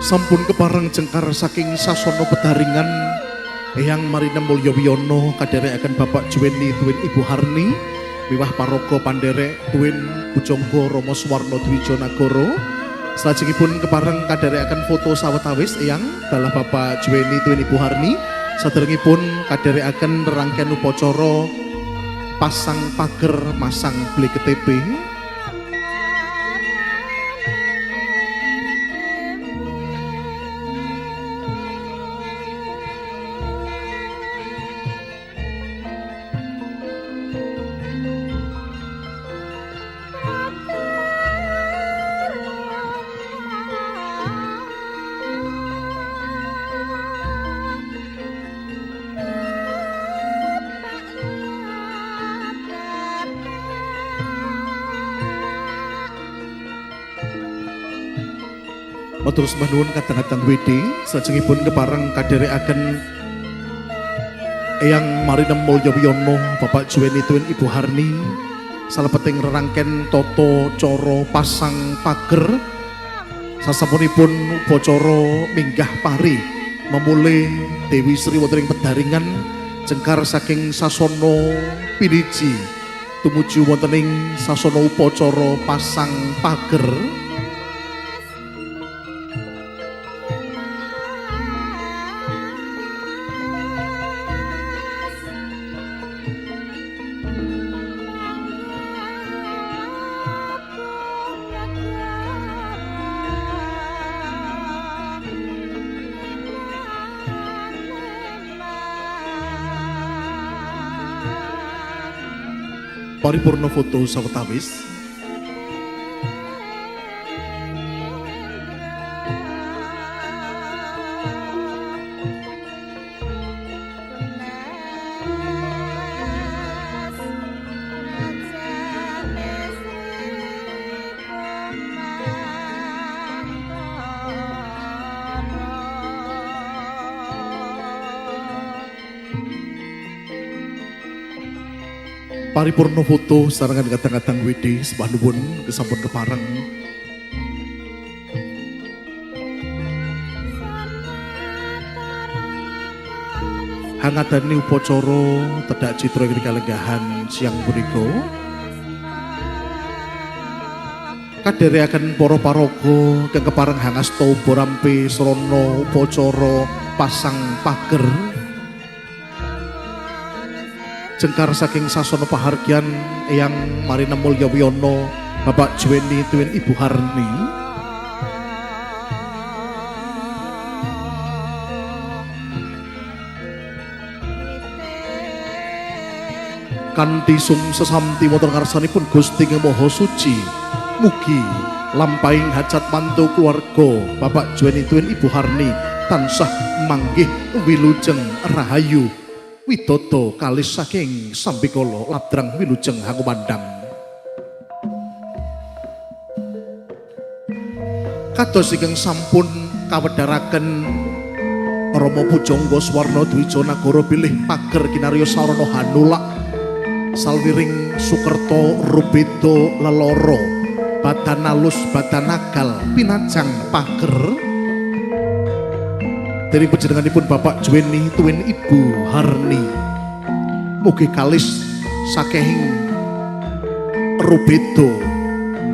Sampun kepareng jengkar saking sasana pedaringan Eyang Marinem Mulya Wiyono kadherekaken Bapak Juweni tuwin Ibu Harni miwah paraga pandherek tuwin Pujangga Rama Suwarna Dwija Nagara. Salajengipun kepareng kadherekaken foto sawetawis Eyang dalah Bapak Juweni tuwin Ibu Harni. Saderengipun kadherekaken rangkaian upacara pasang pager masang bleketp. Matur sembah nuwun kadang-kadang WD salajengipun kepareng kadherekaken Eyang Marinem Mulya Wiyono Bapak Juweni tuwin Ibu Harni salebeting rerangken tata cara pasang pager sasampunipun upacara minggah pari memulih Dewi Sri wonten ing pedaringan jengkar saking sasana piniji tumuju wonten ing sasana upacara pasang pager. Paripurna foto sawetawis. Paripurna foto sarangan kadang-kadang WD sembah nuwun kesampun kepareng. Hangatane upacara tedhak citra kalenggahan siang punika kadhereaken para paraga kang kepareng hangasta uba rampe srana upacara pasang pager jengkar saking sasana pahargyan Eyang Marina Mulya Wiyono Bapak Juweni tuwin Ibu Harni. Kanthi sesamti wonten ngarsanipun Gusti Maha Suci mugi lampahing hajat mantu keluarga Bapak Juweni tuwin Ibu Harni tansah manggih wilujeng rahayu widodo kalis saking sambikala ladrang wilujeng hangumandang. Kados ingkang sampun kawedharaken Rama Pujangga Swarna Dwija Nagara bilih pager kinarya sarana hanulak salwiring Sukerto Rubeda leloro badan alus badan agal pinajang pager dari panjenenganipun Bapak Juweni tuwin Ibu Harni mugi kalis saking Rubeda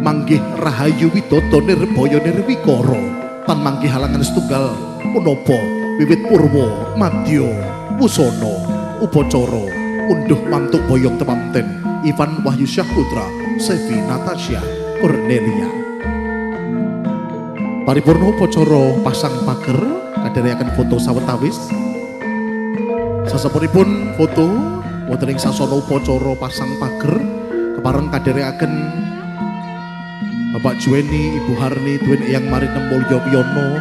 manggih rahayu widodo nirbaya nirwikara tan manggih halangan setunggal punapa wiwit purwa madya wusana upacara unduh mantuk boyong temanten Ivan Wahyu Syahputra Sevi Natasha Cornelia. Paripurna upacara pasang pager kadhereaken foto sawetawis. Sasampunipun foto wonten ing sasana upacara pasang pager kepareng kadhereaken Bapak Juweni Ibu Harni tuwin Eyang Marina Mulya Wiyono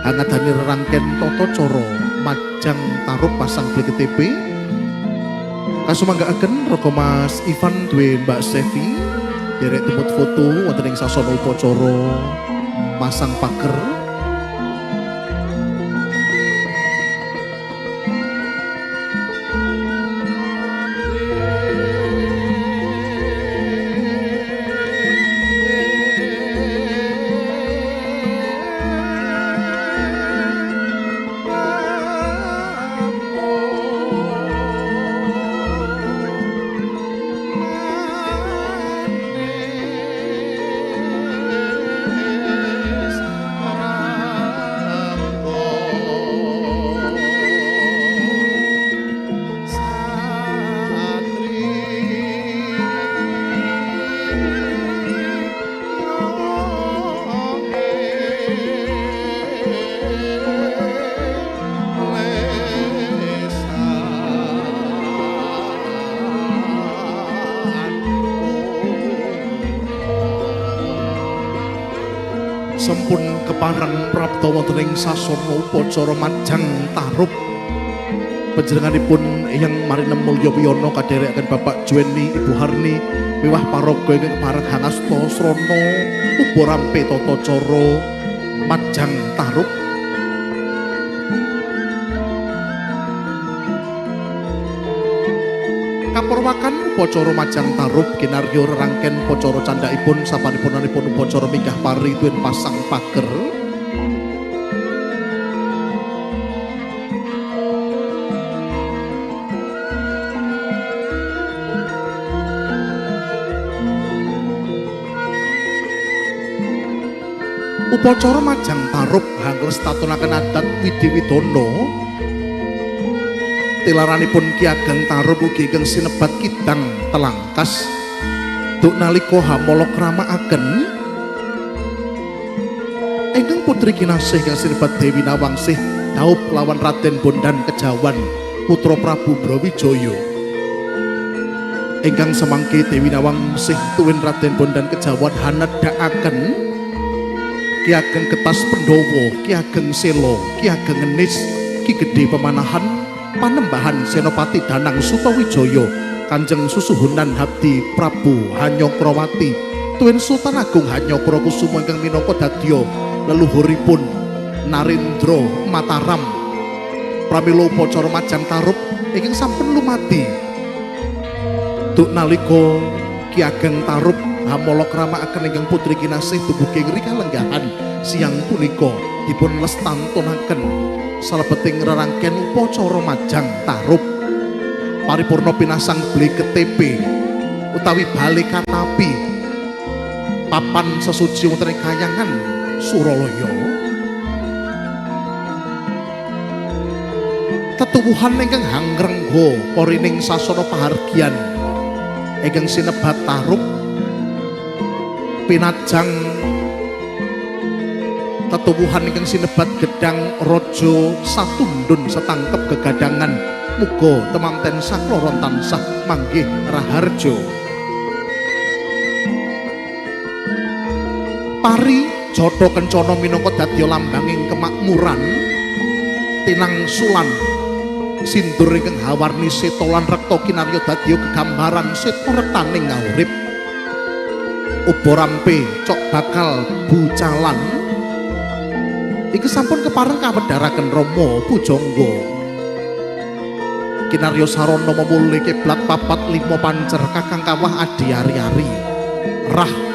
hangadani rerangken tata cara majang taruh pasang BTTP kasumanggaaken Raga Mas Ivan duwe Mbak Sevi derek tumut foto wonten ing sasana upacara pasang pager. Sampun kepareng prapta wonten ing sasana upacara majang tarup panjenenganipun Eyang Marina Mulya Wiyono kadherekaken Bapak Juweni Ibu Harni miwah paraga ingkang kepareng hangasta srana uba rampe tata cara majang tarup. Kapurwakan upacara majang tarup kinarya rerangken upacara candhaipun sapanipunanipun upacara minggah pari tuwin pasang pager. Upacara majang tarup hangles tatunaken adat Widhi-Widana tilaranipun Ki Ageng Tarup ugi ingkang sinebat Kidang Telangkas duk nalika hamala kramakaken ingkang putri kinasih kang sinebat Dewi Nawangsih dhaup lawan Raden Bondan Kejawan putra Prabu Brawijaya ingkang semangke Dewi Nawang sih tuwin Raden Bondan Kejawan hanedhakaken Ki Ageng Ketas Pendowo, Ki Ageng Selo, Ki Ageng Ngenis, Ki Gedhe Pemanahan, Panembahan Senopati Danang Sutawijaya, Kanjeng Susuhunan Habdi Prabu Hanyokrawati, tuwin Sultan Agung Hanyokrokusumo ingkang minangka dadya leluhuripun Narendra Mataram. Pramila upacara Majang Tarub ingkang sampun lumadi duk nalika Ki Ageng Tarub hamala kramakaken ingkang putri kinasih dumugi rikalenggahan siang punika dipun lestantunaken salebeting rerangken upacara Majang Tarub paripurna pinasang beli ketepe utawi bali katapi papan sesuci wonten ing Kahyangan Suralaya. Tetuwuhan ingkang hangrengga korining sasana pahargyan ingkang sinebat Tarub pinajang tetuwuhan ingkang sinebat Gedang Raja Satundun setangkep gegadangan muga temanten sakloron tansah manggih raharja. Pari Jata Kencana minangka dadya lambanging kemakmuran tinangsulan sindur ingkang hawarni seta lan rekta kinarya dadya gegambaran seta rektaning urip. Uba rampe cok bakal bucalan iki sampun kepareng kawedharaken Rama Pujangga. Kinarya sarana memulih kiblat papat lima pancer kakang kawah adi ari-ari rah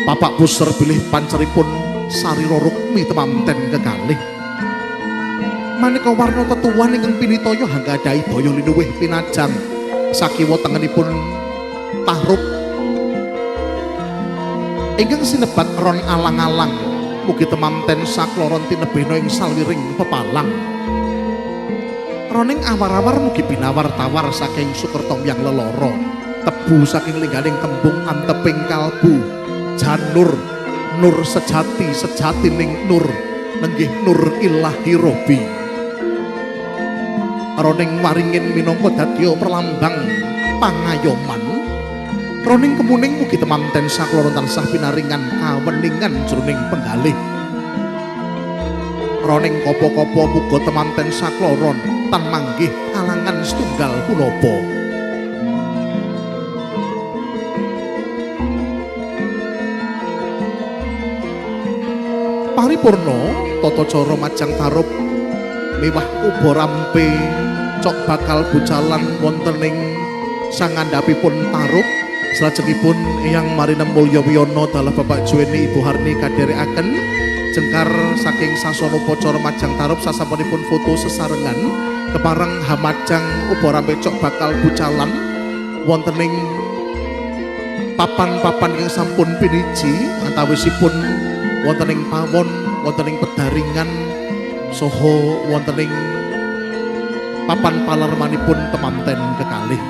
Bapak Puser bilih panceripun sarira rukmi temanten kekalih. Maneka warna tetuwuhan ingkang pinitaya anggadhahi daya linuwih pinajang sakiwa tengenipun Tarub ingkang sinebat ron alang-alang mugi temanten sakloron tinebena ing salwiring pepalang. Roning awar-awar mugi binawar tawar saking Sukerta Hyang Lelara tebu saking lingganing tembung anteping kalbu janur nur sejati sejatining nur nenggih nur ilahi robi. Roning waringin minangka dadya perlambang pangayoman roning kemuning mugi temanten sakloron tansah pinaringan kaweningan jroning penggalih. Roning kopo-kopo muga temanten sakloron tan manggih alangan setunggal punapa. Paripurna tata cara Majang Tarub miwah uba rampe cok bakal bucalan wonten ing sangandhapipun Tarub. Salajengipun Eyang Marinem Mulya Wiyana dalah Bapak Juweni Ibu Harni kadherekaken jengkar saking sasana upacara Majang Tarub sasampunipun foto sesarengan kepareng hamajang uba rampe cok bakal bucalan wonten ing papan-papan yang sampun piniji antawisipun wonten ing pawon, wonten ing pedaringan saha wonten ing papan palermanipun temanten kekalih.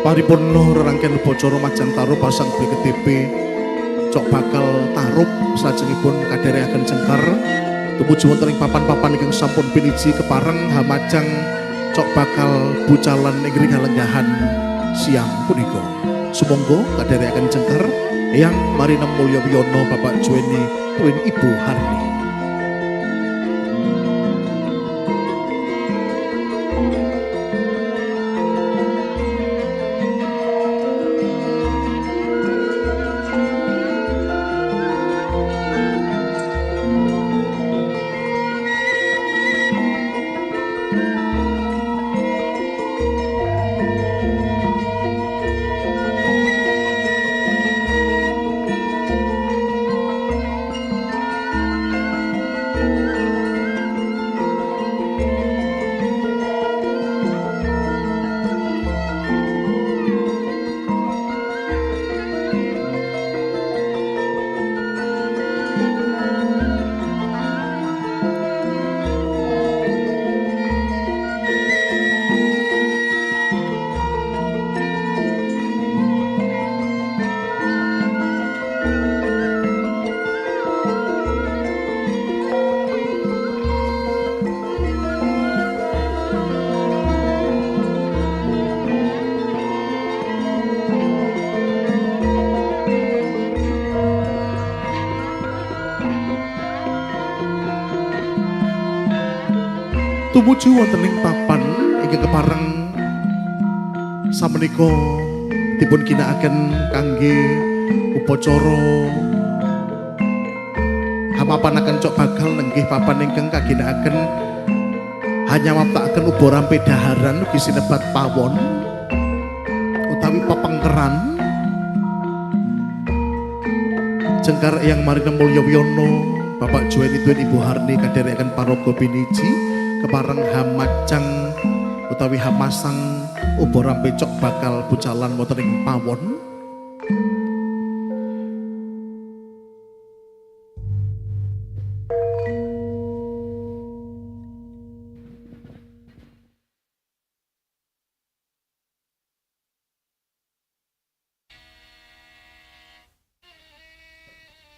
Paripurna rerangken upacara Majang Tarub pasang BKTP cok bakal Tarub salajengipun kadherekaken jengkar tumuju wonten ing papan-papan ingkang sampun piniji kepareng hamajang cok bakal bucalan ing ringalenggahan siang punika. Sumangga kadherekaken jengkar Eyang Marinem Mulya Wiyana Bapak Juweni tuwin Ibu Harni. tumuju wonten ing papan ingkang kepareng samenika dipun ginakaken kangge upacara hamapanaken cok bakal nenggih papan ingkang kaginakaken hanya waptakaken uba rampe daharan ugi sinebat pawon utawi pepengkeran Jengkar Eyang Marina Mulya Wiono Bapak Juweni Duen Ibu Harni kadherekaken paraga piniji kepareng hamajang utawi hamasang uba rampe cok bakal bucalan wonten ing pawon.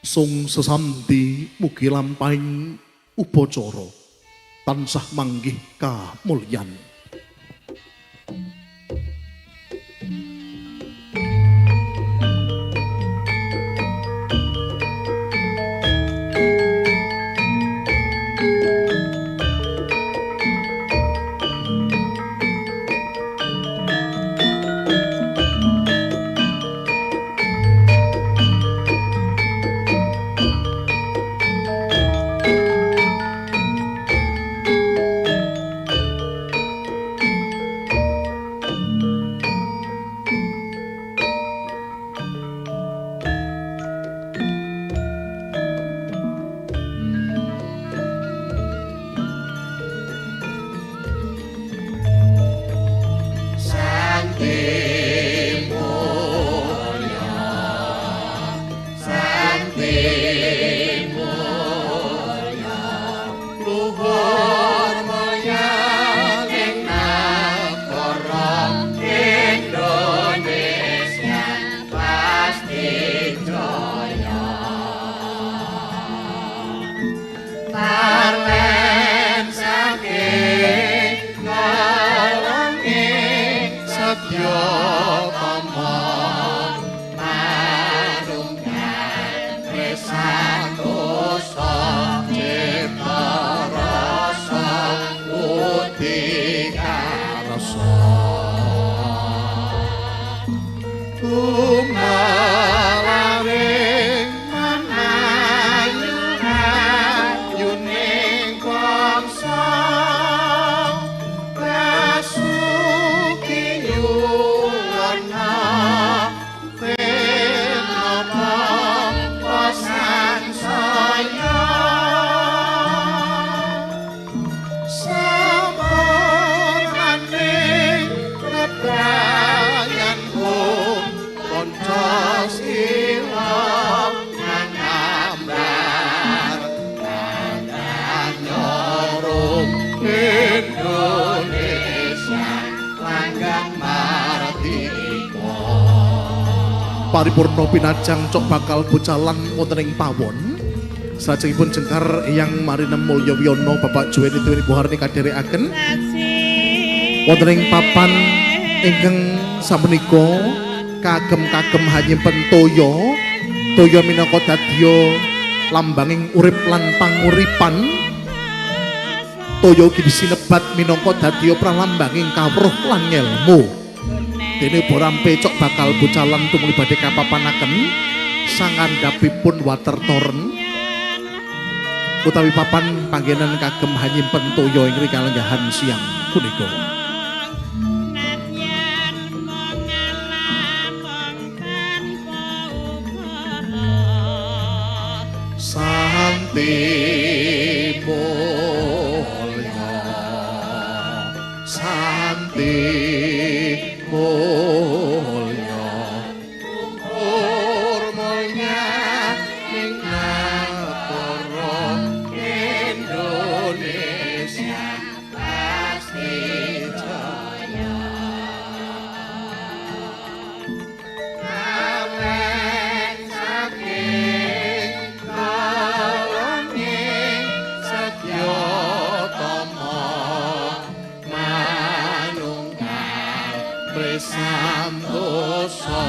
Sung sesamdi mugi lampahing upacara tansah manggih kamulyan. Paripurna pinajang cok bakal bucalan wonten ing pawon. Salajengipun Jengkar Eyang Marina Mulya Wiono Bapak Juweni Duen Ibu Harni kadherekaken wonten ing papan ingkang samenika kagem-kagem hanyimpen toya. Toya minangka dadya lambanging urip lan panguripan. Toya ugi sinebat minangka dadya pralambanging kawruh lan ngelmu. Dene uba rampe cok bakal bucalan tumuli badhe kapapanaken sangandhapipun watertoren utawi papan panggenan kagem hanyimpen toya ing kalenggahan siang punika. Santi mulya santi mulya umur mulya ning negara Indonesia pasti jaya. Kawen saking kalonging sedya tama Santosa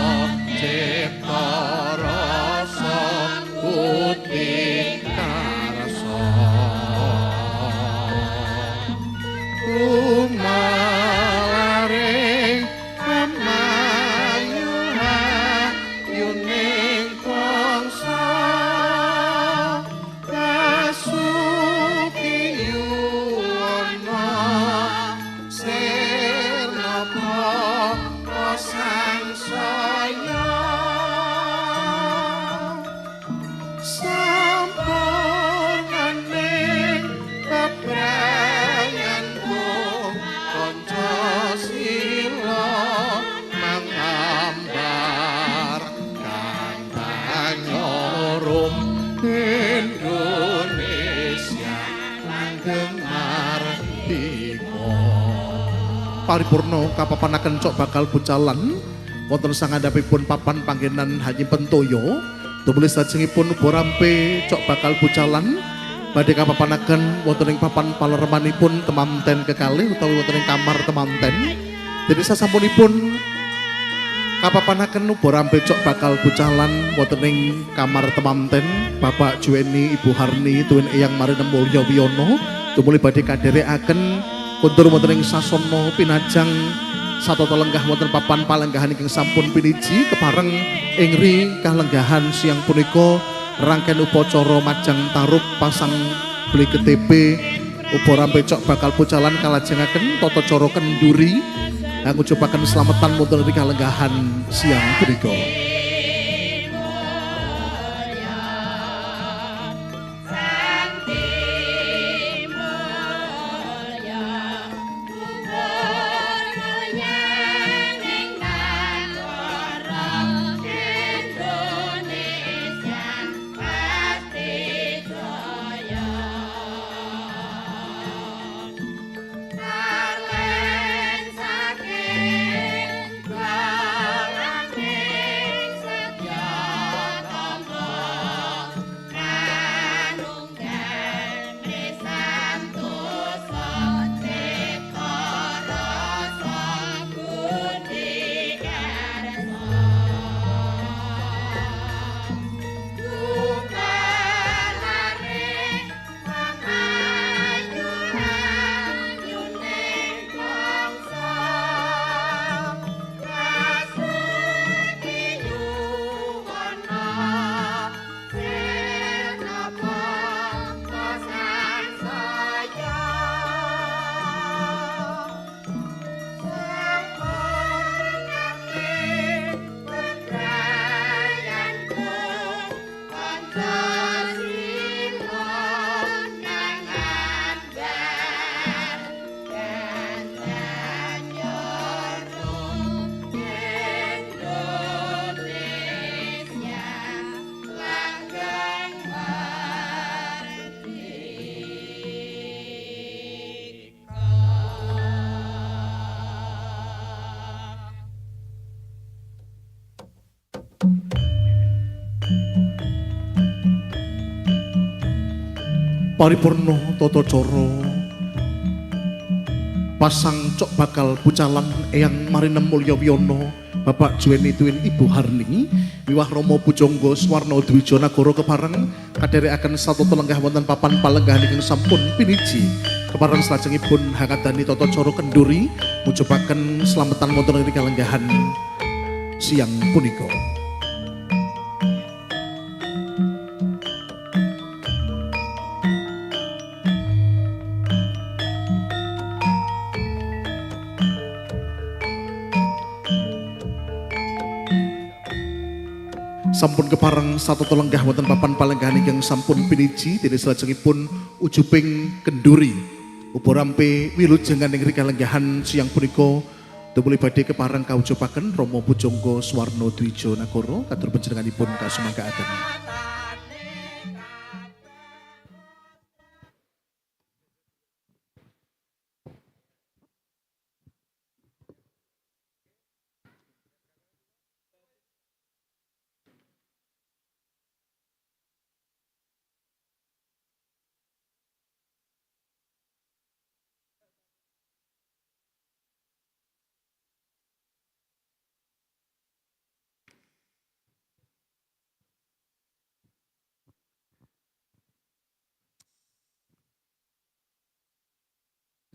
cipta rasa putih karasa kumalaring pamayuha yuning bangsa kasuki yuwana sirnapa sangsaya sampurnaning keprayanku kanca sila mangambar kantanyorum Indonesia langgeng mardika paripurna kapapanaken cok bakal bucalan wonten sangandhapipun papan panggenan Haji Pentoyo tulis lajengipun uga rampe cok bakal bucalan badhe kapapanaken wonten ing papan palermanipun temanten kekalih utawi wonten ing kamar temanten dene sasampunipun kapapanaken uga rampe cok bakal bucalan wonten ing kamar temanten Bapak Juweni Ibu Harni tuwin Eyang Marinem Mulya Wiyono tumuli badhe kadherekaken kuntur wonten ing sasana pinajang satata lenggah wonten papan palenggahan ingkang sampun piniji kepareng ingri kalenggahan siang punika rangkaian upacara majang tarub pasang beli KTP upa rampe cok bakal pucalan kalajengaken tata cara kenduri ngujupaken slametan wonten ing kalenggahan siang punika. Paripurna tata cara pasang cok bakal pucalan Eyang Marinem Mulya Wiyono Bapak Juweni tuwin Ibu Harni miwah Rama Pujangga Swarna Dwija Nagara kepareng kadherekaken satata lenggah wonten papan palenggahan ingkang sampun piniji kepareng salajengipun hangadani tata cara kenduri mujubaken slametan wonten ing kalenggahan siang punika. Sampun kepareng satata lenggah wonten papan palenggahan ingkang sampun piniji dene salajengipun ujuping kenduri upa rampe wilujengan ing kalenggahan siang punika tumuli badhe kepareng kaujupaken Rama Pujangga Swarna Dwija Nagara katur panjenenganipun kasumangkaaken.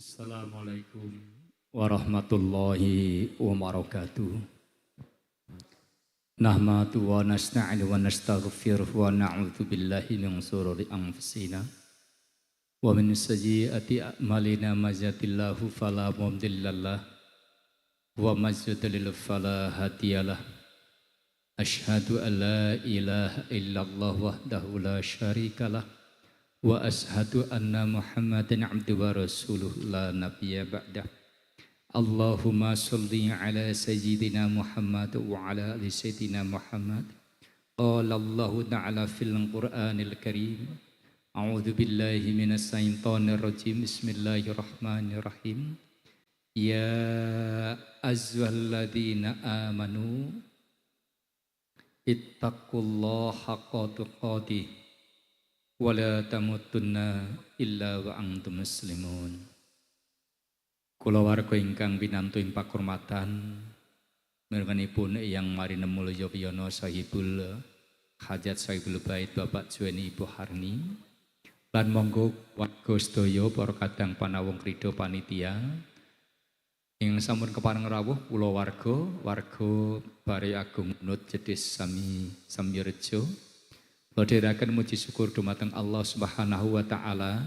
Assalamualaikum warahmatullahi wabarakatuh. Nahmadu wa nasta'inu wa nastaghfiruh wa na'udzu billahi min shururi anfusina wa min sayyiati a'malina may yahdihillahu fala mudhillalah wa may yudlil fala hadiyalah. Asyhadu an la ilaha illallah wahdahu la syarikalah wa ashhadu anna Muhammadan abduhu wa rasuluh la nabiyya ba'dah. Allahumma sholli ala sayyidina Muhammad wa ala ali sayyidina Muhammad. Qala Allah ta'ala fil Qur'anil Karim. A'udzu billahi minas syaitonir rajim. Bismillahirrahmanirrahim. Ya ayyuhalladzina amanu ittaqullaha haqqa tuqatih wa la tamutunna illa wa antum muslimun. Kula warga ingkang pinantu ing pakurmatan mirwanipun yang marina mulya piyana sahibul hajat sahibul bait Bapak Juweni Ibu Harni lan monggo warga sedaya para kadang panawung krida panitia ing sampun kepareng rawuh kula warga Bare Agung Nut Jedis sami Samyareja badheraken muji syukur dumateng Allah Subhanahu wa taala.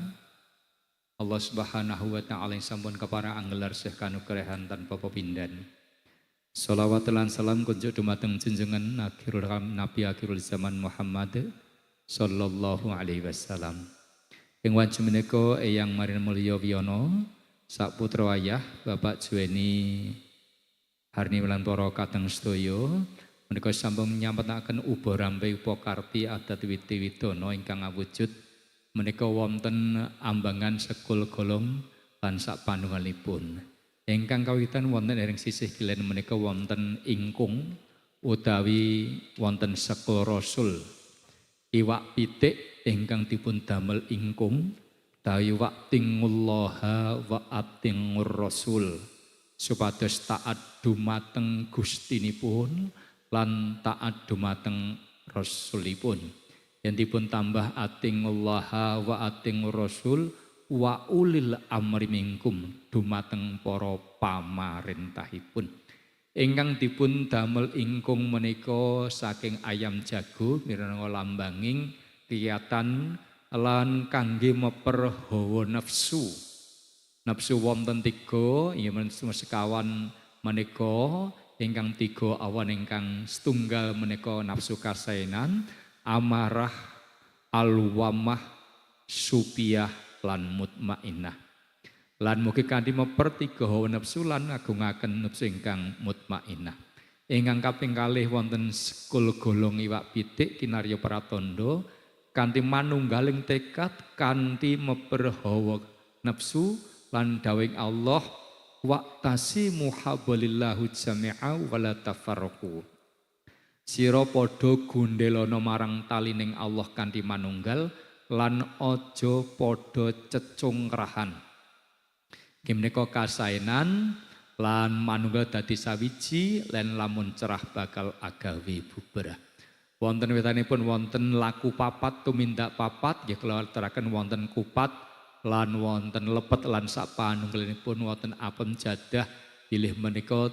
Allah Subhanahu wa taala yang sampun kepareng anggelar Syekh kanugrahan tanpa pepindhan. Shalawat lan salam kunjuk dumateng junjungan Nabi akhirul zaman Muhammad sallallahu alaihi wasallam. Ing wanci menika eyang marin mulya wiyana sak putra wayah Bapak Juweni Harni lan para kadang sedaya menika sampun nyampetaken uba rampe upakarti adat witi-widana ingkang awujud menika wonten ambangan sekul golong lan sak panungalipun. Ingkang kawitan wonten ing sisih kilen menika wonten ingkung utawi wonten sekul rasul. Iwak pitik ingkang dipun damel ingkung tawi waqtingullaha wa atingur rasul supados taat dumateng Gustinipun lan taat dumateng rasulipun. Yang dipun tambah atingullaha wa atingur rasul wa ulil amri minkum dumateng para pamarentahipun. Ingkang dipun damel ingkung menika saking ayam jago mirana lambanging kiyatan lan kangge meper hawa nafsu. Nafsu wonten 3 inggih sekawan menika ingkang 3 awan ingkang setunggal menika nafsu kasaenan amarah, alwamah, supiyah, lan mutmainnah. Lan mugi kanthi meper 3 hawa nafsu lan ngagungaken nafsu ingkang mutmainnah. Ingkang kaping 2 wonten sekul golong iwak pitik kinarya pratandha kanthi manunggaling tekad kanthi meper hawa nafsu lan dawuh Allah waqtasimu hablillahu jami'a wala tafarraqu. Sira padha gondelana marang talining Allah kanthi manunggal lan aja padha cecungkrahan. Menika kasaenan lan manunggal dadi sawiji lan lamun cerah bakal agawe bubrah. Wonten wetanipun wonten laku papat tumindak papat nggih kula aturaken wonten kupat lan wonten lepet lan sak panunggalipun wonten apem jadah bilih menika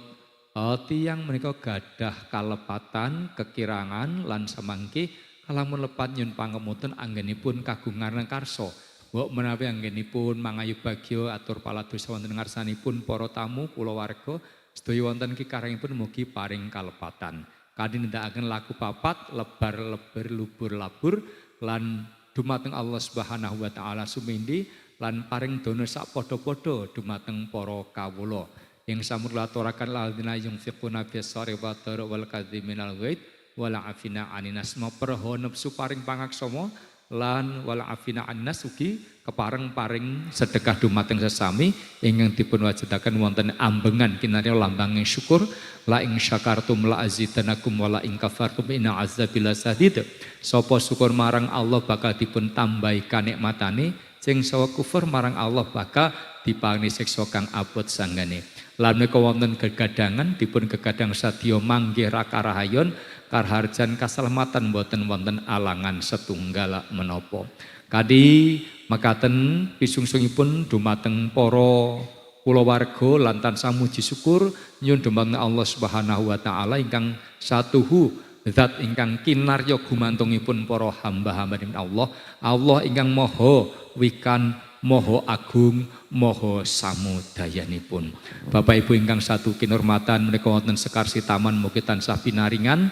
tiyang menika gadah kalepatan, kekirangan lan samangke kalamun lepat nyun pangemutan anggenipun kagungan karsa. Mbok menawi anggenipun mangayu bagya atur paladosa wonten ngarsanipun para tamu kula warga sedaya wonten kikarangipun mugi paring kalepatan. Kanthi nindakaken laku papat, lebar-lebar lubur labur lan dumateng Allah Subhanahu wa taala sumindi lan paring dono sak padha-padha dumateng para kawula. Yang sampun aturaken ladzina yunfiquna fis-sari wa dharra wal kadziminal ghaid wal afina aninas meperho nafsu paring pangaksama lan wal afina annas ugi kepareng paring sedekah dumateng sesami ingkang dipun wajudaken wonten ambengan kinarya lambanging syukur la ing syakartum la azidanakum wa la ing kafartum inna azabil sadid. Sapa syukur marang Allah bakal dipun tambahi kanikmatane sing sawa kufur marang Allah bakal diparingi siksa kang abot sanggane. Lan menika wonten gegadangan dipun gegadang sadya manggih raka rahayon karharjan kaselamatan boten wonten alangan setunggal menapa. Kadi makaten pisungsungipun dumateng para kulawarga lan tansah muji syukur nyuwun dumateng Allah Subhanahu wa taala ingkang satuhu zat ingkang kinarya gumantungipun para hamba-hambanipun Allah. Allah ingkang maha wikan, maha agung, maha samudayanipun. Bapak Ibu ingkang satu kinurmatan menika wonten Sekarsi Taman mugi tansah pinaringan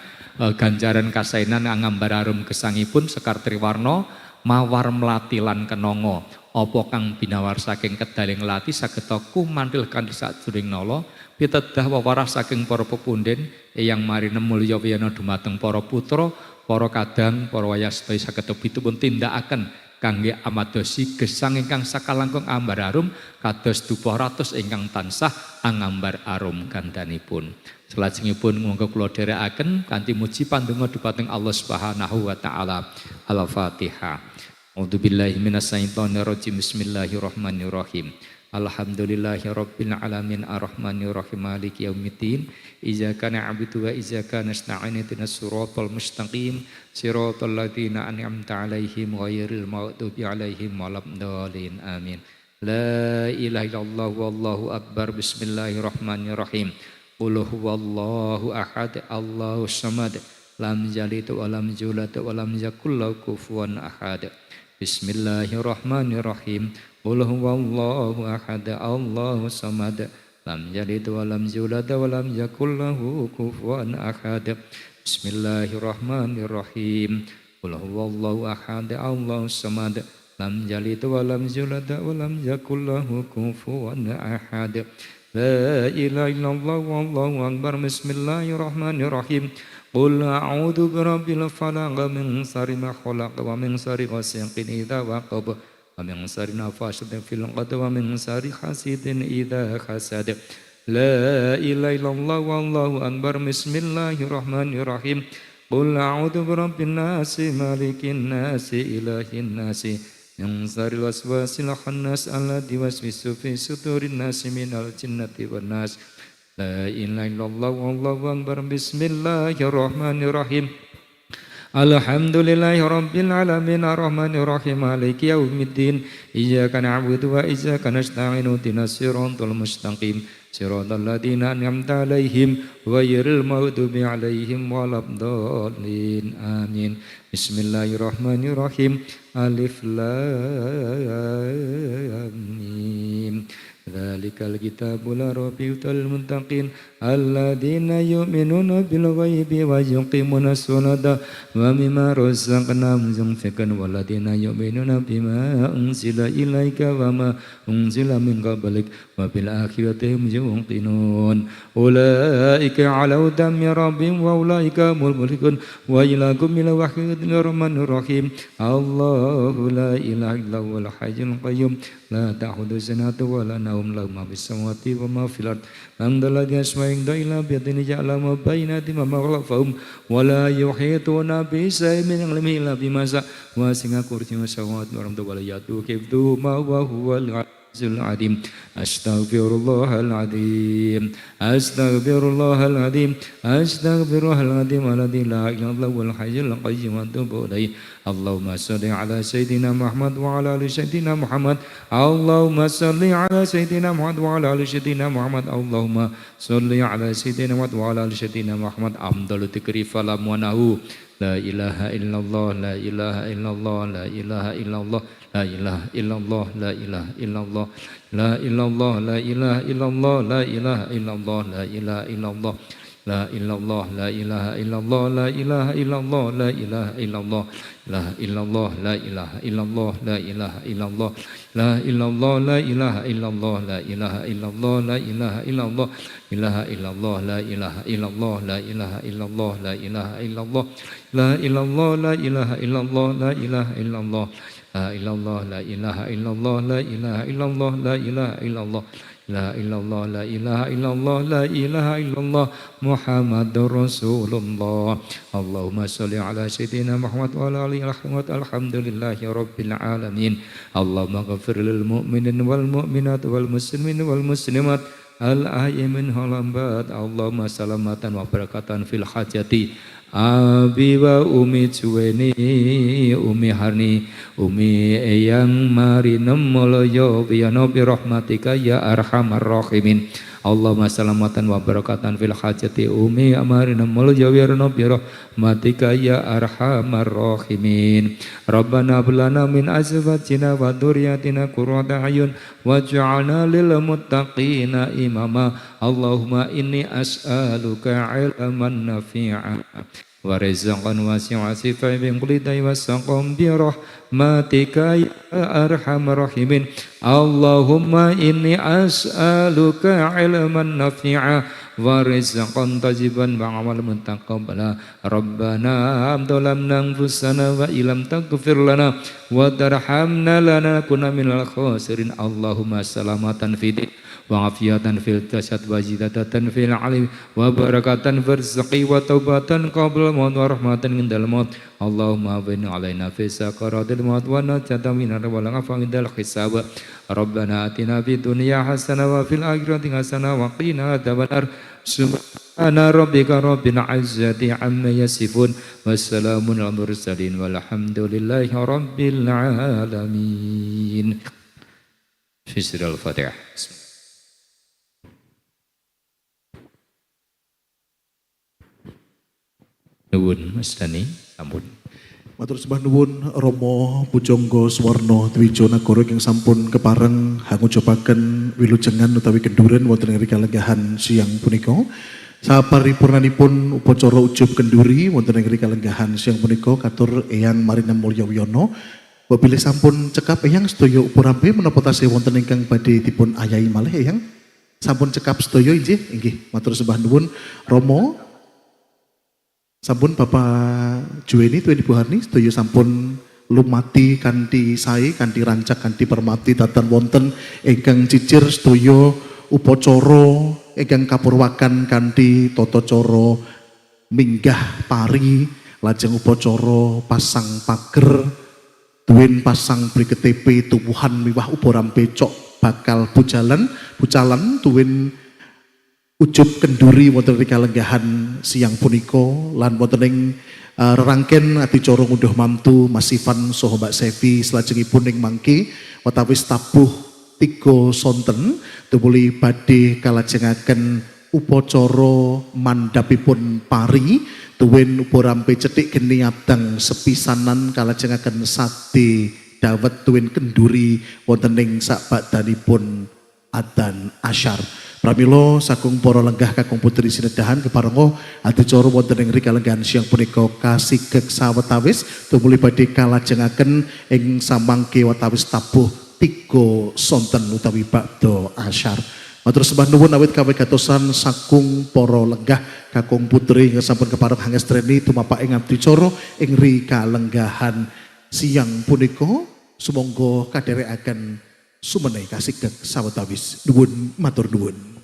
ganjaran kasainan angambar arum gesangipun Sekar Triwarna mawar melati lan kenanga. Apa kang binawar saking kedaling lati sageta kumantil kanthi sajroning nala pitedah wewarah saking para pepundhen eyang marina mulya wiyana dumateng para putra, para kadang, para wayasta sageta pitupun tindakaken kangge amadosi gesang ingkang sakalangkung ambar arum kados dupa ratus ingkang tansah angambar arum gandanipun. Salajengipun monggo kula dherekaken kanthi muji pandonga dumateng Allah Subhanahu wa taala. Al-Fatihah. A'udzubillahi minasyaitonirrajim. Bismillahirrahmanirrahim. Alhamdulillahirabbil alamin arrahmanirrahim maliki yaumiddin. Iyyaka na'budu wa iyyaka nasta'in ihdinas siratal mustaqim siratal ladzina an'amta 'alaihim ghairil maghdubi 'alaihim waladdallin. Amin. La ilaha illallah wallahu akbar. Bismillahirrahmanirrahim. Qul huwallahu ahad Allahus samad lam yalid wa lam yulad wa lam yakul lahu kufuwan ahad. Bismillahirrahmanirrahim. Qul huwallahu ahad Allahus samad lam yalid wa lam yulad wa lam yakul lahu kufuwan ahad. Bismillahirrahmanirrahim. Qul huwallahu ahad Allahus samad lam yalid wa lam yulad wa lam yakul lahu kufuwan ahad. La ilaha illallah wallahu akbar. Bismillahirrahmanirrahim. Qul a'udzu birabbil falaq min syarri ma khalaq wa min syarri ghasiqin idza waqab wa min syarri nafasatin fil 'uqad wa min syarri hasidin idza hasad. La ilaha illallah wallahu akbar. Bismillahirrahmanirrahim. Qul a'udzu birabbin nas malikin nas ilahin nas min syarril waswasil khannas alladzi yuwaswisu fi sudurin nas minal jinnati wan nas. La ilaha illallah wallahu akbar. Bismillahirrahmanirrahim. Alhamdulillahi rabbil alamin arrahmanir rahim maliki yaumiddin. Iyyaka na'budu wa iyyaka nasta'in ihdinas siratal mustaqim siratal ladzina an'amta 'alaihim ghairil maghdubi 'alaihim waladdallin. Amin. Bismillahirrahmanirrahim. Alif lam mim. Dzalikal kitabul la raiba fihi muttaqin alladzina yu'minuna bil ghaibi wa yuqimunas sholata wa mimma razaqnahum yunfiqun walladzina yu'minuna bima unzila ilaika wa ma unzila min qablik wa bil akhirati hum yuqinun. Ulaika 'ala hudan min rabbihim wa ulaika humul muflihun. Wa ilakum ila wahidin rahmanir rahim. Allahu la ilaha illa huwal hayyul qayyum la ta'khudhuhu sinatun wa la nawm lahu ma fis samawati wa ma fil ardh. Alladzi yasma'u illa bi yadihi ya'lamu bainati ma khalfahum wa la yuhituna bi shay'in min ilmihi illa bima sha'a wa wasi'a kursiyyuhu samawati wal ardi wa la yaduhu ma huwal العظيم. أستغفر الله العظيم. أستغفر الله العظيم. أستغفر الله العظيم الذي لا إله إلا هو الحي القيوم وأتوب إليه. اللهم صل على سيدنا محمد وعلى آل سيدنا محمد. اللهم صل على سيدنا محمد وعلى آل سيدنا محمد. اللهم صل على سيدنا محمد وعلى آل سيدنا محمد. أفضل الذكر فلا منه. لا إله إلا الله. لا إله إلا الله. لا إله إلا الله. La ilaha illallah, la ilaha illallah, la illallah, la ilaha illallah, la ilaha illallah, la ilaha illallah, la illallah, la ilaha illallah, la ilaha illallah, la ilaha illallah, la illallah, la ilaha illallah, la ilaha illallah, la illallah, la ilaha illallah, la ilaha illallah, la ilaha illallah, ilaha illallah, la ilaha illallah, la ilaha illallah, la ilaha illallah, la illallah, la ilaha illallah, la ilaha illallah. La ilallah, la ilaha illallah, la ilaha illallah, la ilaha illallah, la ilallah, la ilaha illallah, la ilaha illallah, Muhammadur Rasulullah. Allahumma sholli ala sayyidina Muhammad wa ala alihi Muhammad. Alhamdulillahi rabbil alamin. Allahumma ghafir lil mu'minin wal mu'minat wal muslimin wal muslimat al ahyi minhum wal amwat. Allahumma salamatan wa barakatan fil hajati Abi wa umi Juweni, umi Harni, umi Eyang Marinem Moloyo biyano birahmatika ya arhamar rahimin. Allahumma salamatan wa barakatan fil hajati umi amarina mulya wirna birahmatika ya arhamar rahimin. Rabbana hablana min azwajina wa dzurriyyatina qurrata a'yun waj'alna lil muttaqina imama. Allahumma inni as'aluka ilman nafi'a wa rizqan wasi'an sifai bin qulidai wasaqam bi rahmatika ya arhamar rahimin. Allahumma inni as'aluka ilman nafi'a wa rizqan tajiban wa amal mutaqabbala. Rabbana amdalamna anfusana wa ilam taghfir lana wa tarhamna lanakunanna minal khasirin. Allahumma salamatan fid wa afiyatan fil jasad wa zidatan fil alim wa barakatan fil rizqi wa taubatan qabla maut wa rahmatan indal maut. Allahumma bini alaina fi sakaratil maut wa najatan minar wal afan indal hisab. Rabbana atina fid dunya hasanah wa fil akhirati hasanah wa qina adzabannar. Subhana rabbika rabbil izzati amma yasifun wassalamun alal mursalin walhamdulillahi rabbil alamin. Fisrul Fatihah. Nuwun Mas Dani, sampun. Matur sembah nuwun Rama Pujangga Swarna Dwija Nagara ingkang sampun kepareng hangujabaken wilujengan utawi kenduren wonten ing kalenggahan siang punika. Saparipurnanipun upacara ujub kenduri wonten ing kalenggahan siang punika katur Eyang Marinem Mulya Wiyana. Wabilih sampun cekap Eyang sedaya upurampe menapa tasih wonten ingkang badhe dipun ayahi malih Eyang. Sampun cekap sedaya inggih. Matur sembah nuwun Rama. Sampun Bapak Juweni tuwin Ibu Harni sedaya sampun lumati kanthi sae kanthi rancak kanthi permati datan wonten ingkang cicir sedaya upacara ingkang kapurwakan kanthi tata cara minggah pari lajeng upacara pasang pager tuwin pasang briketepe tubuhan miwah uparampe cok bakal bucalan tuwin ujub kenduri wonten ing kalenggahan siang punika lan wonten ing rerangken adicara ngunduh mantu Mas Ivan saha Mbak Sevi salajengipun ing mangke watawis tabuh 3 sonten tumuli badhe kalajengaken upacara mandhapipun pari tuwin uparampe cethik geni abdang sepisanan kalajengaken sade dawet tuwin kenduri wonten ing sakbadhanipun adzan asyar. Pramila saking para lenggah kakung putri sinedahan keparenga adicara wonten ing kalenggahan siang punika kasigeg sawetawis tumuli badhe kalajengaken ing samangke watawis tabuh 3 sonten utawi ba'da asyar. Matur sembah nuwun awit kawigatosan saking para lenggah kakung putri ingkang sampun kepareng hangestreni tumapak ing adicara ing kalenggahan siang punika sumangga kaderekaken sumene kasigeg sawetawis. Nuwun matur nuwun.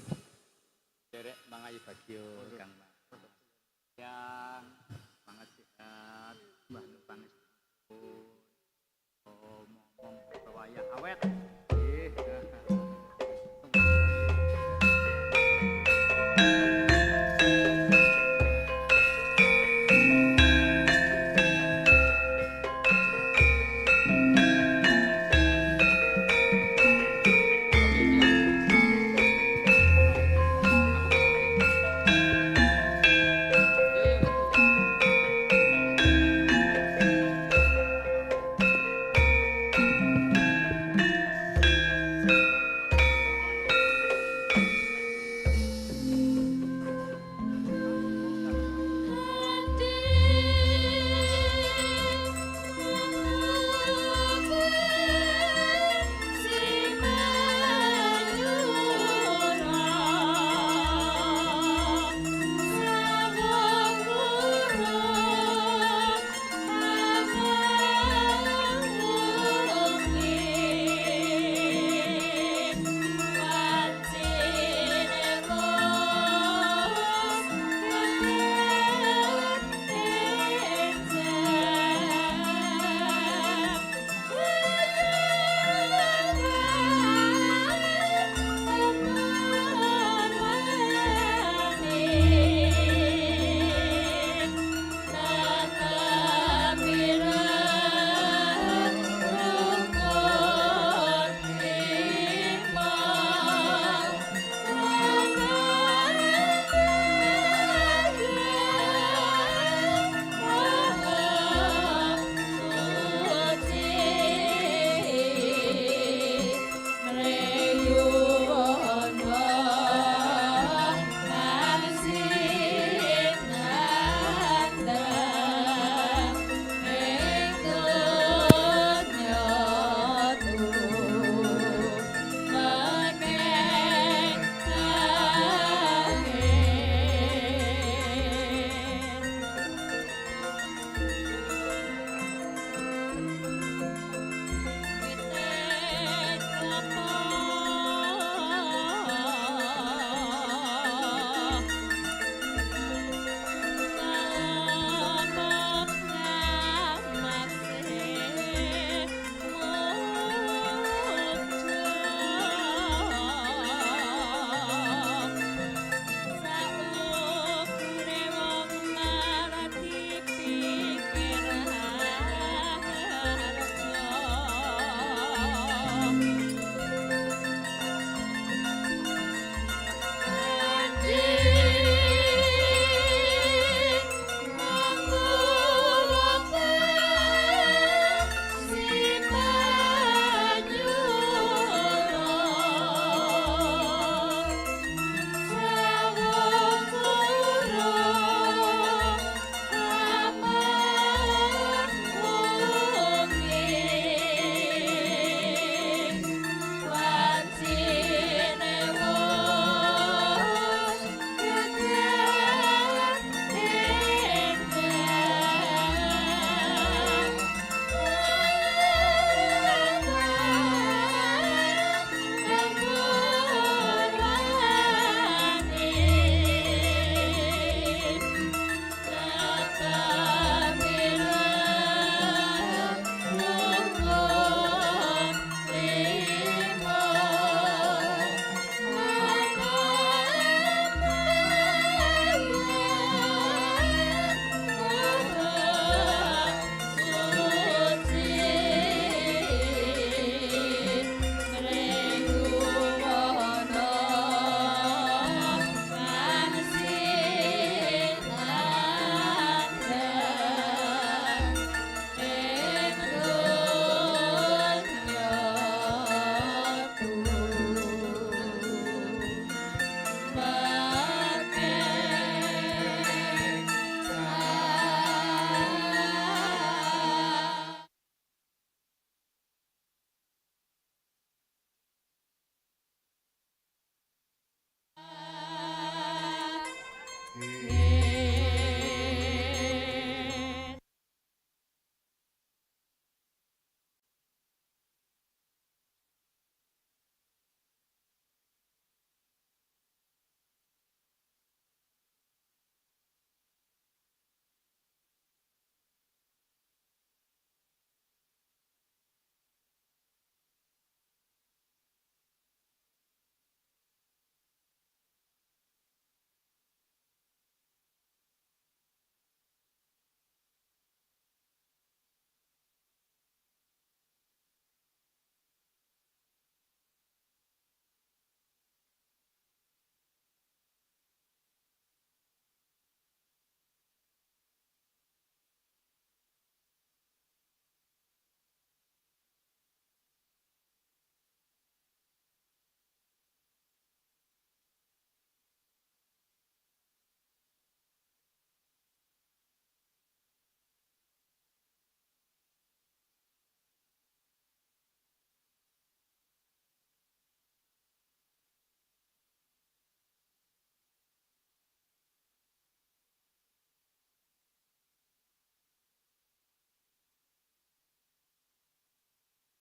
Nggih.